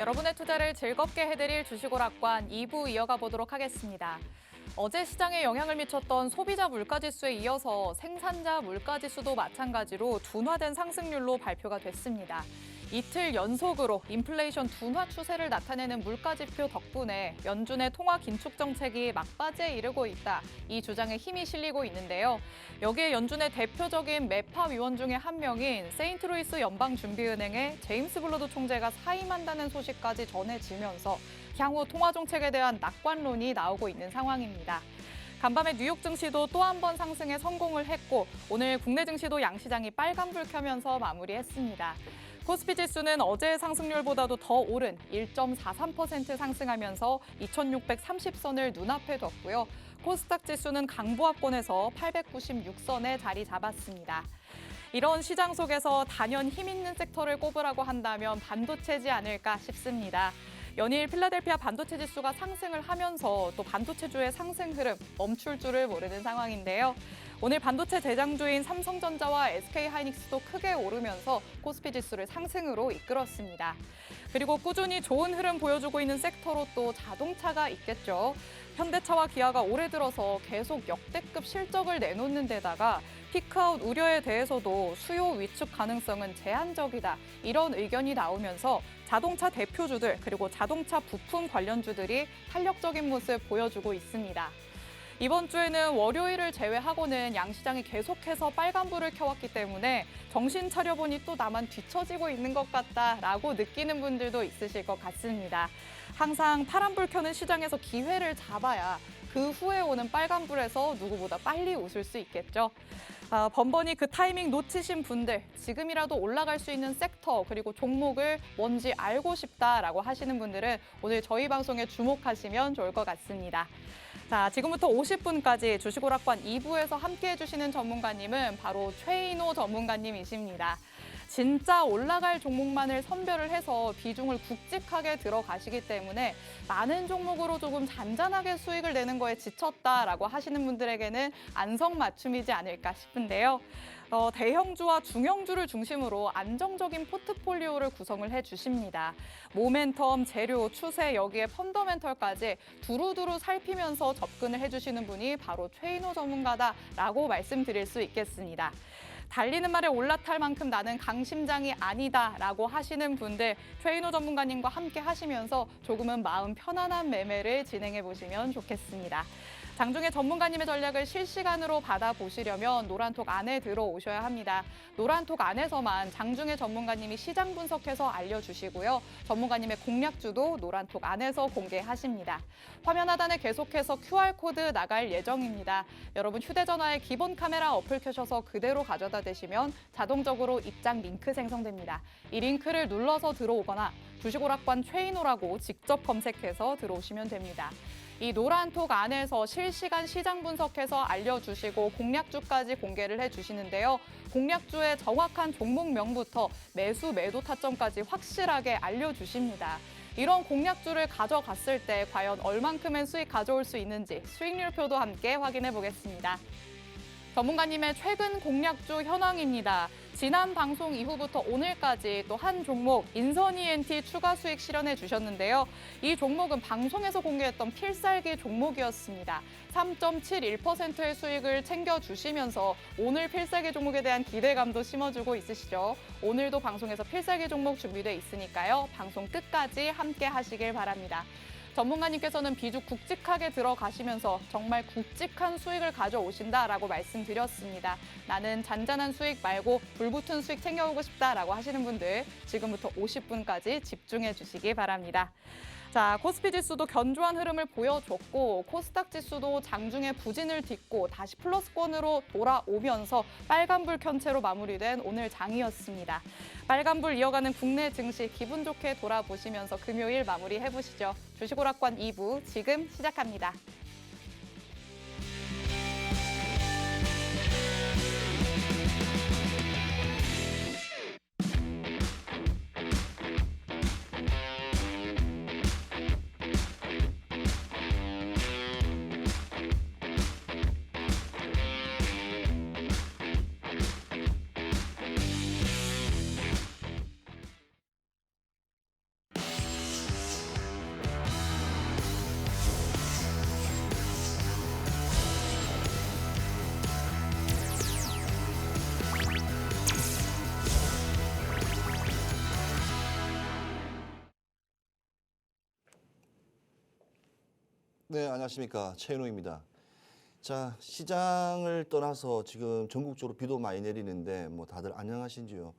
여러분의 투자를 즐겁게 해드릴 주식오락관 2부 이어가 보도록 하겠습니다. 어제 시장에 영향을 미쳤던 소비자 물가지수에 이어서 생산자 물가지수도 마찬가지로 둔화된 상승률로 발표가 됐습니다. 이틀 연속으로 인플레이션 둔화 추세를 나타내는 물가지표 덕분에 연준의 통화 긴축 정책이 막바지에 이르고 있다. 이 주장에 힘이 실리고 있는데요. 여기에 연준의 대표적인 매파 위원 중에 한 명인 세인트루이스 연방준비은행의 제임스 블러드 총재가 사임한다는 소식까지 전해지면서 향후 통화 정책에 대한 낙관론이 나오고 있는 상황입니다. 간밤에 뉴욕 증시도 또 한 번 상승에 성공을 했고 오늘 국내 증시도 양시장이 빨간불 켜면서 마무리했습니다. 코스피 지수는 어제의 상승률보다도 더 오른 1.43% 상승하면서 2630선을 눈앞에 뒀고요. 코스닥 지수는 강보합권에서 896선에 자리 잡았습니다. 이런 시장 속에서 단연 힘 있는 섹터를 꼽으라고 한다면 반도체지 않을까 싶습니다. 연일 필라델피아 반도체 지수가 상승을 하면서 또 반도체주의 상승 흐름 멈출 줄을 모르는 상황인데요. 오늘 반도체 대장주인 삼성전자와 SK하이닉스도 크게 오르면서 코스피 지수를 상승으로 이끌었습니다. 그리고 꾸준히 좋은 흐름 보여주고 있는 섹터로 또 자동차가 있겠죠. 현대차와 기아가 올해 들어서 계속 역대급 실적을 내놓는 데다가 피크아웃 우려에 대해서도 수요 위축 가능성은 제한적이다. 이런 의견이 나오면서 자동차 대표주들 그리고 자동차 부품 관련주들이 탄력적인 모습 보여주고 있습니다. 이번 주에는 월요일을 제외하고는 양시장이 계속해서 빨간불을 켜왔기 때문에 정신 차려보니 또 나만 뒤처지고 있는 것 같다라고 느끼는 분들도 있으실 것 같습니다. 항상 파란불 켜는 시장에서 기회를 잡아야 그 후에 오는 빨간불에서 누구보다 빨리 웃을 수 있겠죠. 번번이 그 타이밍 놓치신 분들, 지금이라도 올라갈 수 있는 섹터 그리고 종목을 뭔지 알고 싶다라고 하시는 분들은 오늘 저희 방송에 주목하시면 좋을 것 같습니다. 자, 지금부터 50분까지 주식오락관 2부에서 함께해 주시는 전문가님은 바로 최인호 전문가님이십니다. 진짜 올라갈 종목만을 선별을 해서 비중을 굵직하게 들어가시기 때문에 많은 종목으로 조금 잔잔하게 수익을 내는 거에 지쳤다라고 하시는 분들에게는 안성맞춤이지 않을까 싶은데요. 대형주와 중형주를 중심으로 안정적인 포트폴리오를 구성을 해주십니다. 모멘텀, 재료, 추세, 여기에 펀더멘털까지 두루두루 살피면서 접근을 해주시는 분이 바로 최인호 전문가다라고 말씀드릴 수 있겠습니다. 달리는 말에 올라탈 만큼 나는 강심장이 아니다라고 하시는 분들 최인호 전문가님과 함께 하시면서 조금은 마음 편안한 매매를 진행해 보시면 좋겠습니다. 장중에 전문가님의 전략을 실시간으로 받아보시려면 노란톡 안에 들어오셔야 합니다. 노란톡 안에서만 장중에 전문가님이 시장 분석해서 알려주시고요. 전문가님의 공략주도 노란톡 안에서 공개하십니다. 화면 하단에 계속해서 QR코드 나갈 예정입니다. 여러분 휴대전화에 기본 카메라 어플 켜셔서 그대로 가져다 대시면 자동적으로 입장 링크 생성됩니다. 이 링크를 눌러서 들어오거나 주식오락관 최인호라고 직접 검색해서 들어오시면 됩니다. 이 노란톡 안에서 실시간 시장 분석해서 알려주시고 공략주까지 공개를 해주시는데요. 공략주의 정확한 종목명부터 매수, 매도 타점까지 확실하게 알려주십니다. 이런 공략주를 가져갔을 때 과연 얼만큼의 수익 가져올 수 있는지 수익률표도 함께 확인해 보겠습니다. 전문가님의 최근 공략주 현황입니다. 지난 방송 이후부터 오늘까지 또 한 종목 인선 ENT 추가 수익 실현해 주셨는데요. 이 종목은 방송에서 공개했던 필살기 종목이었습니다. 3.71%의 수익을 챙겨주시면서 오늘 필살기 종목에 대한 기대감도 심어주고 있으시죠. 오늘도 방송에서 필살기 종목 준비돼 있으니까요. 방송 끝까지 함께 하시길 바랍니다. 전문가님께서는 비중 굵직하게 들어가시면서 정말 굵직한 수익을 가져오신다라고 말씀드렸습니다. 나는 잔잔한 수익 말고 불붙은 수익 챙겨오고 싶다라고 하시는 분들 지금부터 50분까지 집중해 주시기 바랍니다. 자, 코스피 지수도 견조한 흐름을 보여줬고 코스닥 지수도 장중에 부진을 딛고 다시 플러스권으로 돌아오면서 빨간불 켠 채로 마무리된 오늘 장이었습니다. 빨간불 이어가는 국내 증시 기분 좋게 돌아보시면서 금요일 마무리해보시죠. 주식오락관 2부 지금 시작합니다. 네, 안녕하십니까. 최인호입니다. 자, 시장을 떠나서 지금 전국적으로 비도 많이 내리는데 뭐 다들 안녕하신지요?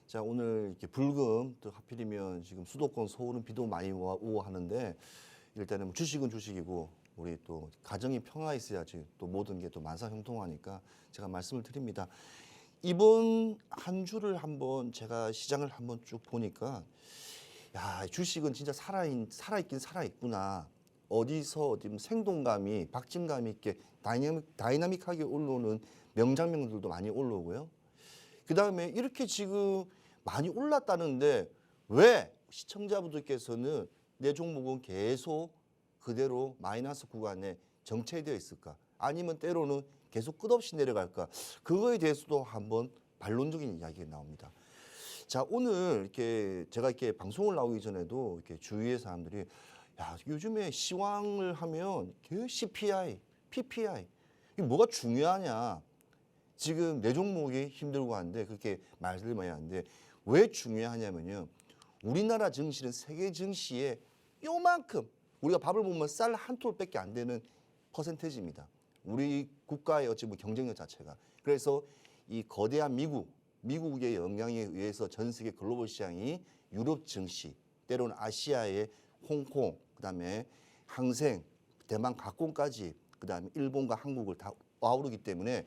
자, 오늘 이렇게 불금 또 하필이면 지금 수도권 서울은 비도 많이 오고 하는데 일단은 뭐 주식은 주식이고 우리 또 가정이 평화 있어야지 또 모든 게 또 만사형통하니까 제가 말씀을 드립니다. 이번 한 주를 한번 제가 시장을 한번 쭉 보니까 야, 주식은 진짜 살아있긴 살아있구나. 어디서 어디 생동감이 박진감 있게 다이나믹하게 올라오는 명장면들도 많이 올라오고요. 그다음에 이렇게 지금 많이 올랐다는데 왜 시청자분들께서는 내 종목은 계속 그대로 마이너스 구간에 정체되어 있을까? 아니면 때로는 계속 끝없이 내려갈까? 그거에 대해서도 한번 반론적인 이야기가 나옵니다. 자, 오늘 이렇게 제가 이렇게 방송을 나오기 전에도 이렇게 주위의 사람들이 야, 요즘에 시황을 하면 CPI, PPI 이게 뭐가 중요하냐? 지금 내 종목이 힘들고 하는데 그렇게 말들 많이 하는데 왜 중요하냐면요. 우리나라 증시는 세계 증시의 요만큼 우리가 밥을 먹으면 쌀 한 톨밖에 안 되는 퍼센테이지입니다. 우리 국가의 어찌 뭐 경쟁력 자체가. 그래서 이 거대한 미국의 영향에 의해서 전 세계 글로벌 시장이 유럽 증시, 때로는 아시아의 홍콩, 그다음에 항생, 대만 각공까지, 그다음에 일본과 한국을 다 아우르기 때문에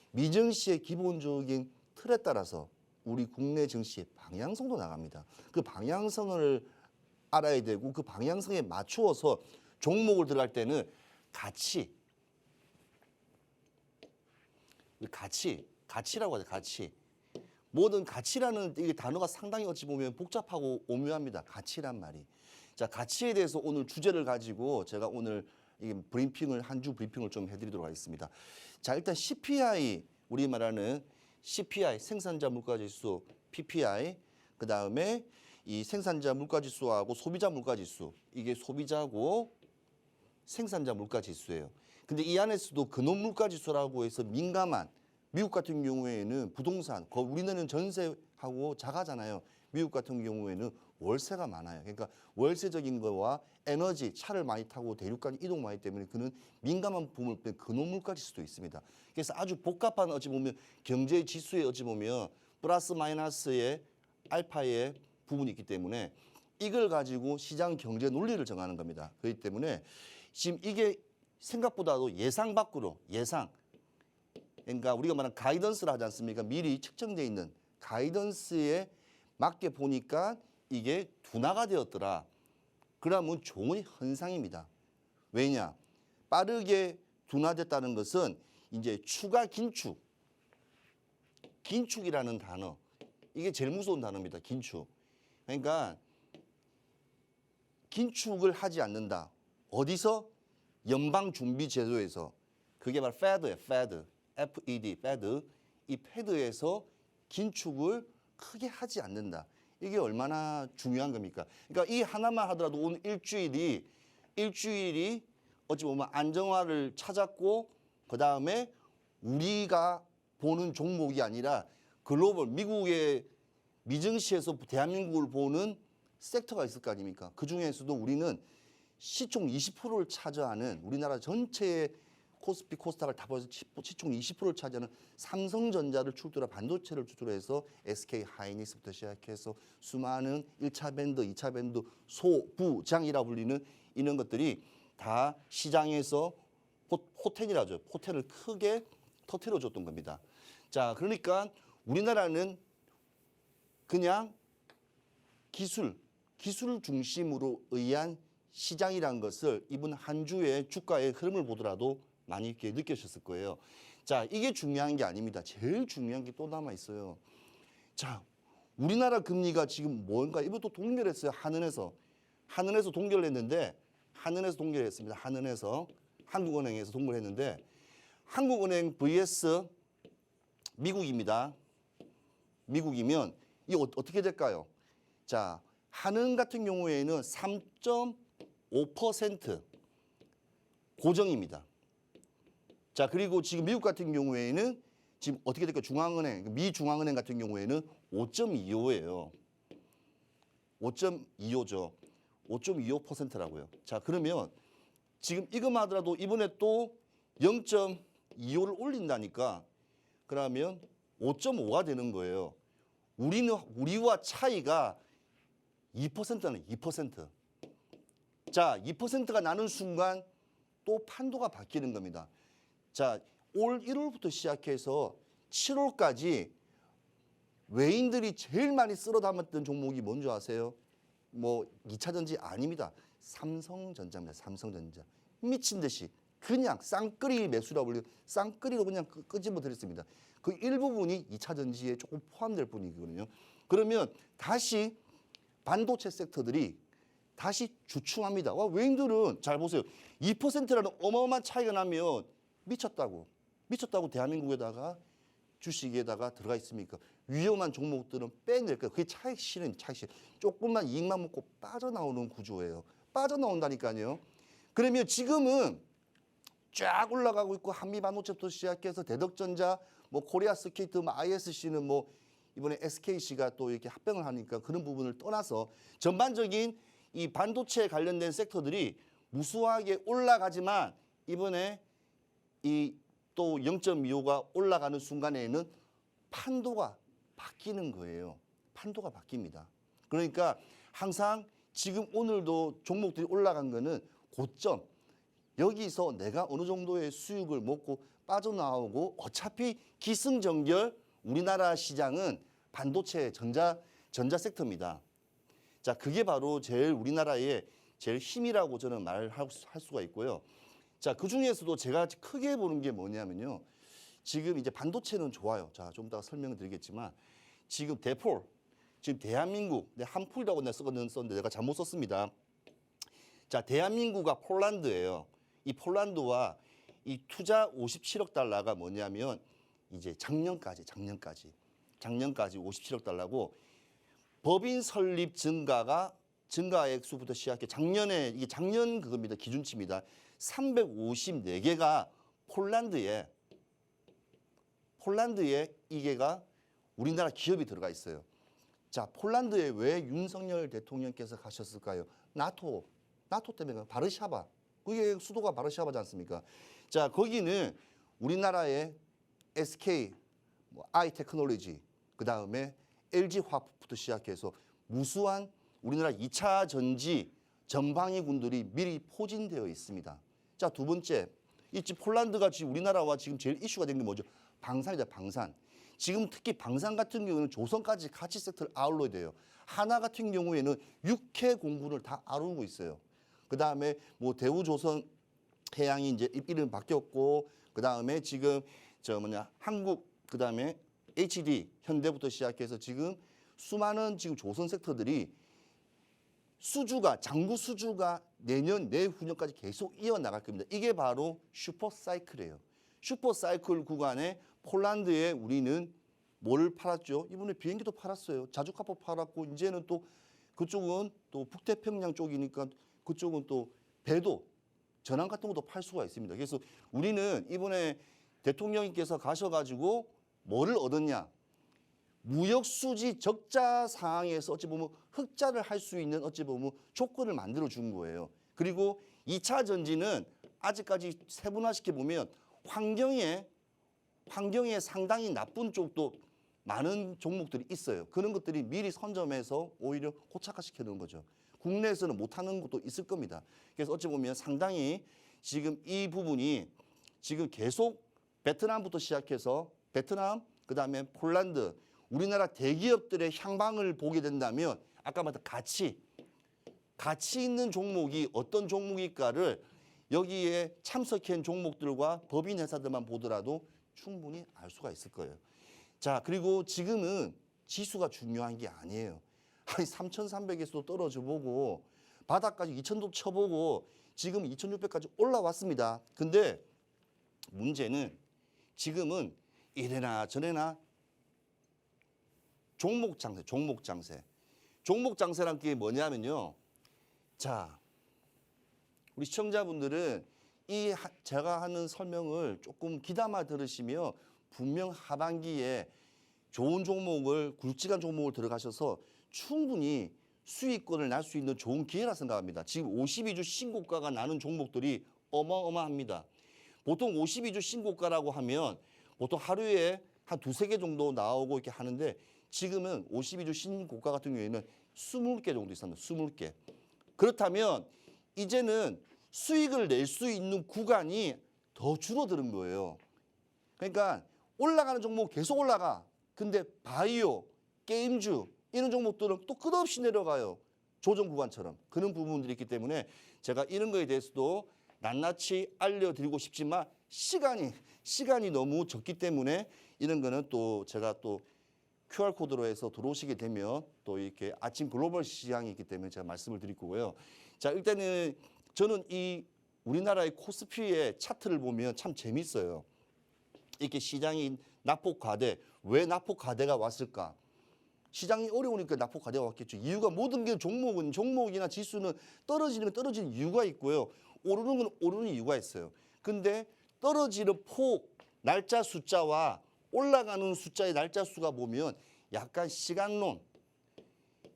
미증시의 기본적인 틀에 따라서 우리 국내 증시의 방향성도 나갑니다. 그 방향성을 알아야 되고 그 방향성에 맞추어서 종목을 들어갈 때는 가치라고 하죠. 가치. 모든 가치라는 이 단어가 상당히 어찌 보면 복잡하고 오묘합니다. 가치란 말이. 자, 가치에 대해서 오늘 주제를 가지고 제가 오늘 한 주 브리핑을 좀 해드리도록 하겠습니다. 자, 일단 CPI, 우리 말하는 CPI, 생산자 물가지수, PPI, 그 다음에 이 생산자 물가지수하고 소비자 물가지수, 이게 소비자고 생산자 물가지수예요. 근데 이 안에서도 근원 물가지수라고 해서 민감한 미국 같은 경우에는 부동산, 우리는 전세하고 자가잖아요. 미국 같은 경우에는 월세가 많아요. 그러니까 월세적인 거와 에너지, 차를 많이 타고 대륙간 이동 많이 때문에 그는 민감한 부분을 빼면 근원 물가지수도 있습니다. 그래서 아주 복잡한 어찌 보면 경제 지수에 어찌 보면 플러스 마이너스의 알파의 부분이 있기 때문에 이걸 가지고 시장 경제 논리를 정하는 겁니다. 그렇기 때문에 지금 이게 생각보다도 예상 밖으로 그러니까 우리가 말하는 가이던스를 하지 않습니까? 미리 측정되어 있는 가이던스에 맞게 보니까 이게 둔화가 되었더라. 그러면 좋은 현상입니다. 왜냐? 빠르게 둔화됐다는 것은 이제 추가 긴축이라는 단어. 이게 제일 무서운 단어입니다. 긴축. 그러니까 긴축을 하지 않는다. 어디서? 연방준비제도에서. 그게 바로 FED예요. FED. 이 FED에서 긴축을 크게 하지 않는다. 이게 얼마나 중요한 겁니까? 그러니까 이 하나만 하더라도 오늘 일주일이 어찌 보면 안정화를 찾았고 그다음에 우리가 보는 종목이 아니라 글로벌 미국의 미증시에서 대한민국을 보는 섹터가 있을 거 아닙니까? 그중에서도 우리는 시총 20%를 차지하는 우리나라 전체의 코스피 코스닥을 다 보여서 시총 20%를 차지하는 삼성전자를 출두라 반도체를 출두해서 SK 하이닉스부터 시작해서 수많은 1차 밴드, 2차 밴드, 소부장이라 불리는 이런 것들이 다 시장에서 포텐이라죠. 포텐을 크게 터뜨려 줬던 겁니다. 자, 그러니까 우리나라는 그냥 기술 중심으로 의한 시장이란 것을 이번 한 주의 주가의 흐름을 보더라도 많이 이렇게 느끼셨을 거예요. 자, 이게 중요한 게 아닙니다. 제일 중요한 게 또 남아 있어요. 자, 우리나라 금리가 지금 뭔가 이것도 동결했어요. 한은에서 동결했는데 동결했습니다. 한은에서 한국은행에서 동결했는데 한국은행 vs 미국입니다. 미국이면 이 어떻게 될까요? 자, 한은 같은 경우에는 3.5% 고정입니다. 자, 그리고 지금 미국 같은 경우에는 지금 어떻게 될까요? 미 중앙은행 같은 경우에는 5.25예요. 5.25죠. 5.25%라고요. 자, 그러면 지금 이것만 하더라도 이번에 또 0.25를 올린다니까 그러면 5.5가 되는 거예요. 우리와 차이가 2%는 2%. 자, 2%가 나는 순간 또 판도가 바뀌는 겁니다. 자, 올 1월부터 시작해서 7월까지 외인들이 제일 많이 쓸어 담았던 종목이 뭔지 아세요? 뭐 2차 전지 아닙니다. 삼성전자입니다. 삼성전자. 미친 듯이 그냥 쌍끌이 매수라고 불리고 쌍끌이로 그냥 끄집어 드렸습니다. 그 일부분이 2차 전지에 조금 포함될 뿐이거든요. 그러면 다시 반도체 섹터들이 다시 주춤합니다. 와, 외인들은 잘 보세요. 2%라는 어마어마한 차이가 나면 미쳤다고 대한민국에다가 주식에다가 들어가 있습니까? 위험한 종목들은 빼낼 거예요. 그게 차익 실현. 조금만 이익만 먹고 빠져나오는 구조예요. 빠져나온다니까요. 그러면 지금은 쫙 올라가고 있고 한미 반도체부터 시작해서 대덕전자, 뭐 코리아 스케이트, 뭐 ISC는 뭐 이번에 SKC가 또 이렇게 합병을 하니까 그런 부분을 떠나서 전반적인 이 반도체 관련된 섹터들이 무수하게 올라가지만 이번에 이 또 0.25가 올라가는 순간에는 판도가 바뀌는 거예요. 판도가 바뀝니다. 그러니까 항상 지금 오늘도 종목들이 올라간 거는 고점. 여기서 내가 어느 정도의 수익을 먹고 빠져나오고 어차피 기승전결 우리나라 시장은 반도체 전자 섹터입니다. 자, 그게 바로 제일 우리나라의 제일 힘이라고 저는 말할 수가 있고요. 자, 그 중에서도 제가 크게 보는 게 뭐냐면요. 지금 이제 반도체는 좋아요. 자, 좀 이따가 설명을 드리겠지만 지금 대폴, 지금 대한민국, 한풀이라고 내가 썼는데 내가 잘못 썼습니다. 자, 대한민국과 폴란드예요. 이 폴란드와 이 투자 57억 달러가 뭐냐면 이제 작년까지 57억 달러고 법인 설립 증가액 수부터 시작해 작년에 이게 작년 그겁니다. 기준치입니다. 354개가 폴란드에 이게가 우리나라 기업이 들어가 있어요. 자, 폴란드에 왜 윤석열 대통령께서 가셨을까요? 나토 때문에 바르샤바. 그게 수도가 바르샤바지 않습니까? 자, 거기는 우리나라의 SK, 아이테크놀로지, 그다음에 LG화학부터 시작해서 무수한 우리나라 2차 전지 전방위 군들이 미리 포진되어 있습니다. 자, 두 번째, 이 폴란드가 지금 우리나라와 지금 제일 이슈가 된 게 뭐죠? 방산이다, 방산. 지금 특히 방산 같은 경우는 조선까지 같이 섹터를 아울러야 돼요. 하나 같은 경우에는 6회 공군을 다 아우르고 있어요. 그 다음에 뭐 대우조선 해양이 이제 이름 바뀌었고, 그 다음에 지금 한국, 그 다음에 HD 현대부터 시작해서 지금 수많은 지금 조선 섹터들이 장구 수주가 내년 내후년까지 계속 이어나갈 겁니다. 이게 바로 슈퍼사이클이에요. 슈퍼사이클 구간에 폴란드에 우리는 뭘 팔았죠? 이번에 비행기도 팔았어요. 자주카포 팔았고 이제는 또 그쪽은 또 북태평양 쪽이니까 그쪽은 또 배도 전함 같은 것도 팔 수가 있습니다. 그래서 우리는 이번에 대통령님께서 가셔가지고 뭐를 얻었냐? 무역 수지 적자 상황에서 어찌 보면 흑자를 할 수 있는 어찌 보면 조건을 만들어 준 거예요. 그리고 2차 전지는 아직까지 세분화시켜 보면 환경에 상당히 나쁜 쪽도 많은 종목들이 있어요. 그런 것들이 미리 선점해서 오히려 고착화시켜 놓은 거죠. 국내에서는 못하는 것도 있을 겁니다. 그래서 어찌 보면 상당히 지금 이 부분이 지금 계속 베트남부터 시작해서 베트남, 그다음에 폴란드, 우리나라 대기업들의 향방을 보게 된다면 아까 말했던 가치 있는 종목이 어떤 종목일까를 여기에 참석한 종목들과 법인 회사들만 보더라도 충분히 알 수가 있을 거예요. 자, 그리고 지금은 지수가 중요한 게 아니에요. 아니 3,300에서도 떨어져 보고 바닥까지 2,000도 쳐보고 지금 2,600까지 올라왔습니다. 근데 문제는 지금은 이래나 저래나 종목 장세란 게 뭐냐면요. 자, 우리 시청자분들은 제가 하는 설명을 조금 귀담아 들으시면 분명 하반기에 좋은 종목을 굵직한 종목을 들어가셔서 충분히 수익권을 날 수 있는 좋은 기회라 생각합니다. 지금 52주 신고가가 나는 종목들이 어마어마합니다. 보통 52주 신고가라고 하면 보통 하루에 한 두세 개 정도 나오고 이렇게 하는데 지금은 52주 신고가 같은 경우에는 20개 정도 있습니다. 20개. 그렇다면 이제는 수익을 낼 수 있는 구간이 더 줄어드는 거예요. 그러니까 올라가는 종목 계속 올라가. 근데 바이오, 게임주 이런 종목들은 또 끝없이 내려가요. 조정 구간처럼. 그런 부분들이 있기 때문에 제가 이런 거에 대해서도 낱낱이 알려드리고 싶지만 시간이 너무 적기 때문에 이런 거는 또 제가 또 QR코드로 해서 들어오시게 되면 또 이렇게 아침 글로벌 시장이 있기 때문에 제가 말씀을 드릴 거고요. 자, 일단은 저는 이 우리나라의 코스피의 차트를 보면 참 재밌어요. 이렇게 시장이 낙폭 과대, 왜 낙폭 과대가 왔을까? 시장이 어려우니까 낙폭 과대가 왔겠죠. 이유가 모든 게 종목이나 지수는 떨어지는 건 떨어지는 이유가 있고요. 오르는 건 오르는 이유가 있어요. 근데 떨어지는 폭, 날짜 숫자와 올라가는 숫자의 날짜 수가 보면 약간 시간론,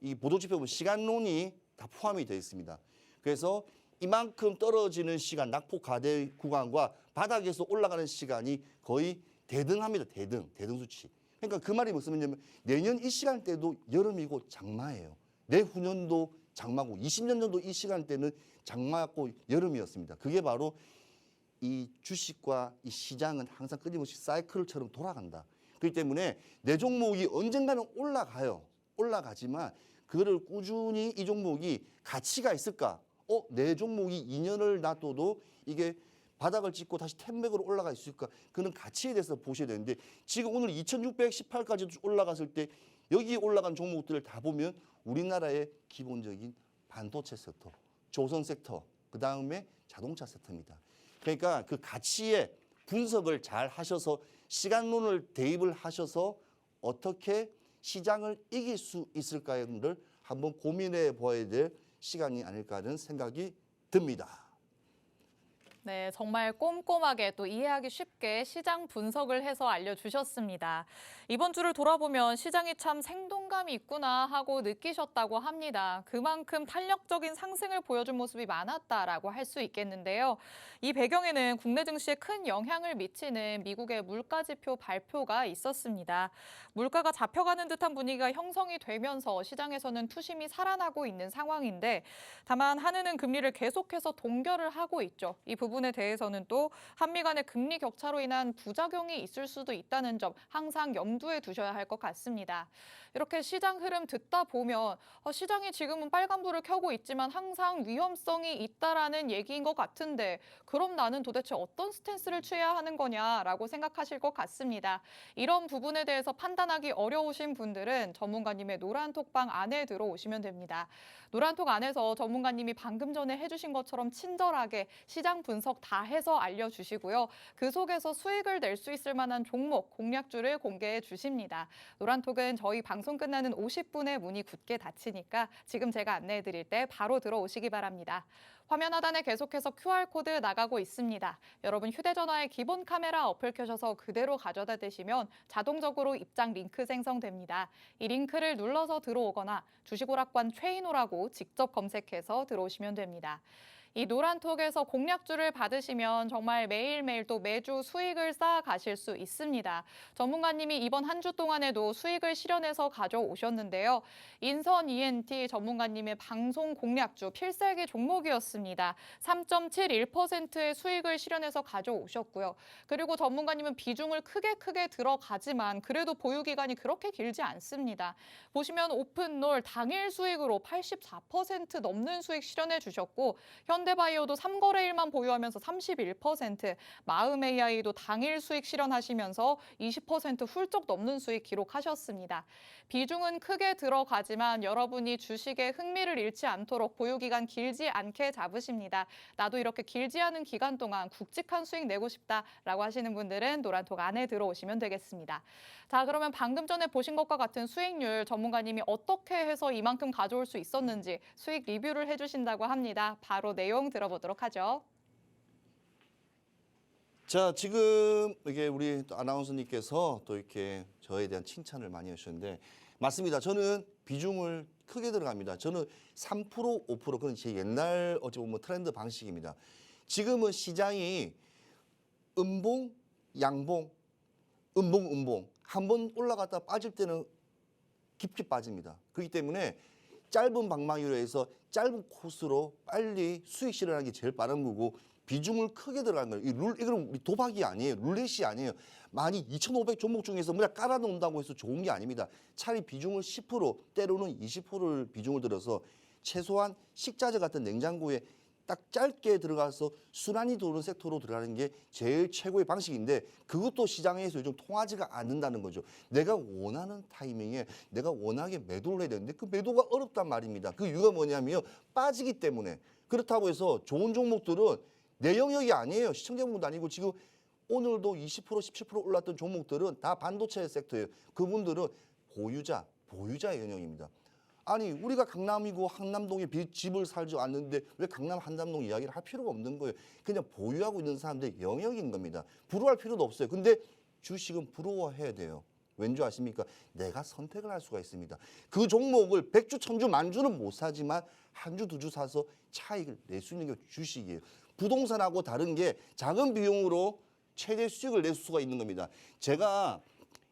이 보도지표 보면 시간론이 다 포함이 되어 있습니다. 그래서 이만큼 떨어지는 시간, 낙폭 과대 구간과 바닥에서 올라가는 시간이 거의 대등합니다. 대등 수치. 그러니까 그 말이 무슨 말이냐면 내년 이 시간대도 여름이고 장마예요. 내후년도 장마고 20년 전도 이 시간대는 장마고 여름이었습니다. 그게 바로 이 주식과 이 시장은 항상 끊임없이 사이클처럼 돌아간다. 그렇기 때문에 내 종목이 언젠가는 올라가요. 올라가지만 그거를 꾸준히 이 종목이 가치가 있을까? 내 종목이 2년을 놔둬도 이게 바닥을 찍고 다시 텐백으로 올라갈 수 있을까? 그런 가치에 대해서 보셔야 되는데 지금 오늘 2618까지 올라갔을 때 여기 올라간 종목들을 다 보면 우리나라의 기본적인 반도체 섹터, 조선 섹터, 그다음에 자동차 섹터입니다. 그러니까 그 가치의 분석을 잘 하셔서 시간론을 대입을 하셔서 어떻게 시장을 이길 수 있을까를 한번 고민해 보아야 될 시간이 아닐까 하는 생각이 듭니다. 네, 정말 꼼꼼하게 또 이해하기 쉽게 시장 분석을 해서 알려주셨습니다. 이번 주를 돌아보면 시장이 참 생동감이 있구나 하고 느끼셨다고 합니다. 그만큼 탄력적인 상승을 보여준 모습이 많았다라고 할 수 있겠는데요. 이 배경에는 국내 증시에 큰 영향을 미치는 미국의 물가지표 발표가 있었습니다. 물가가 잡혀가는 듯한 분위기가 형성이 되면서 시장에서는 투심이 살아나고 있는 상황인데 다만 한은은 금리를 계속해서 동결을 하고 있죠. 이 부분에 대해서는 또 한미 간의 금리 격차로 인한 부작용이 있을 수도 있다는 점 항상 염두에 두셔야 할 것 같습니다. 이렇게 시장 흐름 듣다 보면 시장이 지금은 빨간불을 켜고 있지만 항상 위험성이 있다라는 얘기인 것 같은데 그럼 나는 도대체 어떤 스탠스를 취해야 하는 거냐라고 생각하실 것 같습니다. 이런 부분에 대해서 판단하기 어려우신 분들은 전문가님의 노란톡방 안에 들어오시면 됩니다. 노란톡 안에서 전문가님이 방금 전에 해주신 것처럼 친절하게 시장 분석 다 해서 알려주시고요. 그 속에서 수익을 낼 수 있을 만한 종목, 공략주를 공개해 주십니다. 노란톡은 저희 방송 끝나는 50분에 문이 굳게 닫히니까 지금 제가 안내해 드릴 때 바로 들어오시기 바랍니다. 화면 하단에 계속해서 QR코드 나가고 있습니다. 여러분 휴대전화에 기본 카메라 어플 켜셔서 그대로 가져다 대시면 자동적으로 입장 링크 생성됩니다. 이 링크를 눌러서 들어오거나 주식오락관 최인호라고 직접 검색해서 들어오시면 됩니다. 이 노란톡에서 공략주를 받으시면 정말 매일매일 또 매주 수익을 쌓아가실 수 있습니다. 전문가님이 이번 한 주 동안에도 수익을 실현해서 가져오셨는데요. 인선 ENT 전문가님의 방송 공략주 필살기 종목이었습니다. 3.71%의 수익을 실현해서 가져오셨고요. 그리고 전문가님은 비중을 크게 들어가지만 그래도 보유 기간이 그렇게 길지 않습니다. 보시면 오픈롤 당일 수익으로 84% 넘는 수익 실현해 주셨고 현대바이오도 3거래일만 보유하면서 31%, 마음AI도 당일 수익 실현하시면서 20% 훌쩍 넘는 수익 기록하셨습니다. 비중은 크게 들어가지만 여러분이 주식에 흥미를 잃지 않도록 보유기간 길지 않게 잡으십니다. 나도 이렇게 길지 않은 기간 동안 굵직한 수익 내고 싶다라고 하시는 분들은 노란톡 안에 들어오시면 되겠습니다. 자, 그러면 방금 전에 보신 것과 같은 수익률 전문가님이 어떻게 해서 이만큼 가져올 수 있었는지 수익 리뷰를 해주신다고 합니다. 바로 내용 들어보도록 하죠. 자, 지금 이게 우리 또 아나운서님께서 또 이렇게 저에 대한 칭찬을 많이 해주셨는데 맞습니다. 저는 비중을 크게 들어갑니다. 저는 3% 5% 그건 제 옛날 어찌 보면 트렌드 방식입니다. 지금은 시장이 음봉, 양봉, 음봉 한 번 올라갔다 빠질 때는 깊게 빠집니다. 그렇기 때문에 짧은 방망이로 해서 짧은 코스로 빨리 수익 실현하는 게 제일 빠른 거고 비중을 크게 들어가는 거예요. 이거는 도박이 아니에요. 룰렛이 아니에요. 많이 2,500 종목 중에서 그냥 깔아놓는다고 해서 좋은 게 아닙니다. 차라리 비중을 10% 때로는 20%를 비중을 들어서 최소한 식자재 같은 냉장고에 딱 짧게 들어가서 순환이 도는 섹터로 들어가는 게 제일 최고의 방식인데 그것도 시장에서 요즘 통하지가 않는다는 거죠. 내가 원하는 타이밍에 내가 원하게 매도를 해야 되는데 그 매도가 어렵단 말입니다. 그 이유가 뭐냐면 빠지기 때문에. 그렇다고 해서 좋은 종목들은 내 영역이 아니에요. 시청자분도 아니고 지금 오늘도 20% 17% 올랐던 종목들은 다 반도체 섹터예요. 그분들은 보유자의 영역입니다. 아니 우리가 강남이고 한남동에 집을 살지 않는데 왜 강남 한남동 이야기를 할 필요가 없는 거예요. 그냥 보유하고 있는 사람들의 영역인 겁니다. 부러워할 필요도 없어요. 근데 주식은 부러워해야 돼요. 왠지 아십니까? 내가 선택을 할 수가 있습니다. 그 종목을 100주, 1000주, 만주는 못 사지만 한 주, 두 주 사서 차익을 낼 수 있는 게 주식이에요. 부동산하고 다른 게 작은 비용으로 최대 수익을 낼 수가 있는 겁니다. 제가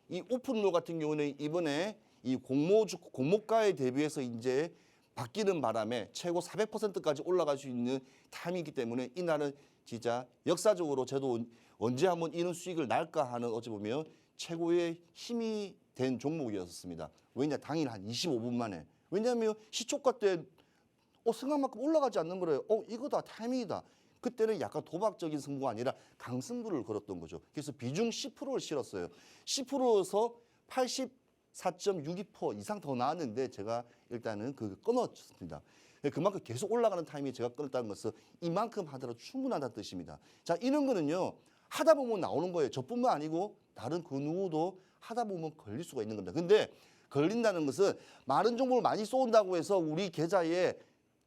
이 오픈로 같은 경우는 이번에 이 공모가에 대비해서 이제 바뀌는 바람에 최고 400%까지 올라갈 수 있는 타임이기 때문에 이날은 진짜 역사적으로 저도 언제 한번 이런 수익을 날까 하는 어찌 보면 최고의 힘이 된 종목이었습니다. 왜냐 당일 한 25분 만에. 왜냐하면 시초가 때 생각만큼 올라가지 않는 거래요. 이거다 타이밍이다. 그때는 약간 도박적인 승부가 아니라 강승부를 걸었던 거죠. 그래서 비중 10%를 실었어요. 10%에서 84.62% 이상 더 나왔는데 제가 일단은 끊었습니다. 그만큼 계속 올라가는 타이밍에 제가 끊었다는 것은 이만큼 하더라도 충분하다는 뜻입니다. 자, 이런 거는요. 하다 보면 나오는 거예요. 저뿐만 아니고 다른 그 누구도 하다 보면 걸릴 수가 있는 겁니다. 근데 걸린다는 것은 많은 종목을 많이 쏜다고 해서 우리 계좌에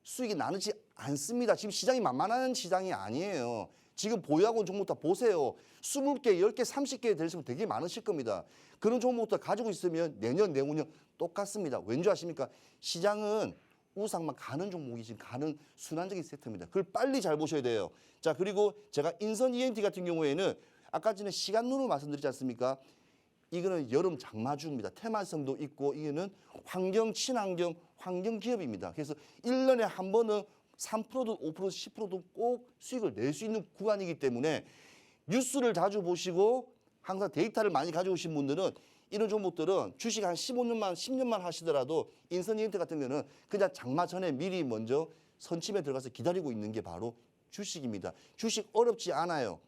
수익이 나지 않습니다. 지금 시장이 만만한 시장이 아니에요. 지금 보유하고 있는 종목 다 보세요. 20개, 10개, 30개 되시면 되게 많으실 겁니다. 그런 종목부터 가지고 있으면 내년, 내후년 똑같습니다. 왠지 아십니까? 시장은 우상만 가는 종목이 지금 가는 순환적인 세트입니다. 그걸 빨리 잘 보셔야 돼요. 자, 그리고 제가 인선 ENT 같은 경우에는 아까 전에 시간론을 말씀드리지 않습니까? 이거는 여름 장마주입니다. 테마성도 있고 이거는 환경, 친환경, 환경 기업입니다. 그래서 1년에 한 번은 3%도 5%, 10%도 꼭 수익을 낼 수 있는 구간이기 때문에 뉴스를 자주 보시고 항상 데이터를 많이 가지고 오신 분들은 이런 종목들은 주식 한 15년만, 10년만 하시더라도 인선 이벤트 같은 경우는 그냥 장마 전에 미리 먼저 선침에 들어가서 기다리고 있는 게 바로 주식입니다. 주식 어렵지 않아요.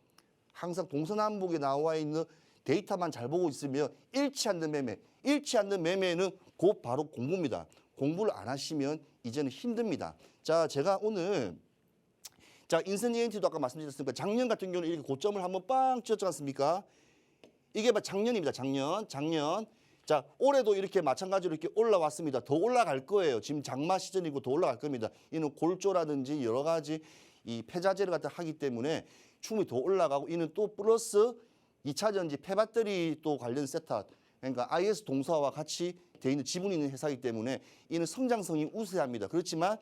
항상 동서남북에 나와 있는 데이터만 잘 보고 있으면 잃지 않는 매매는 곧 바로 공부입니다. 공부를 안 하시면 이제는 힘듭니다. 자, 제가 오늘 인선 ENT도 아까 말씀드렸으니까 작년 같은 경우는 이렇게 고점을 한번 빵 찍었지 않습니까? 이게 작년입니다. 작년. 자, 올해도 이렇게 마찬가지로 이렇게 올라왔습니다. 더 올라갈 거예요. 지금 장마 시즌이고 더 올라갈 겁니다. 이는 골조라든지 여러 가지 이 폐자재를 갖다 하기 때문에 충분히 더 올라가고 이는 또 플러스 2차 전지 폐배터리 또 관련 세타 그러니까 IS 동사와 같이 되어 있는 지분이 있는 회사이기 때문에 이는 성장성이 우세합니다. 그렇지만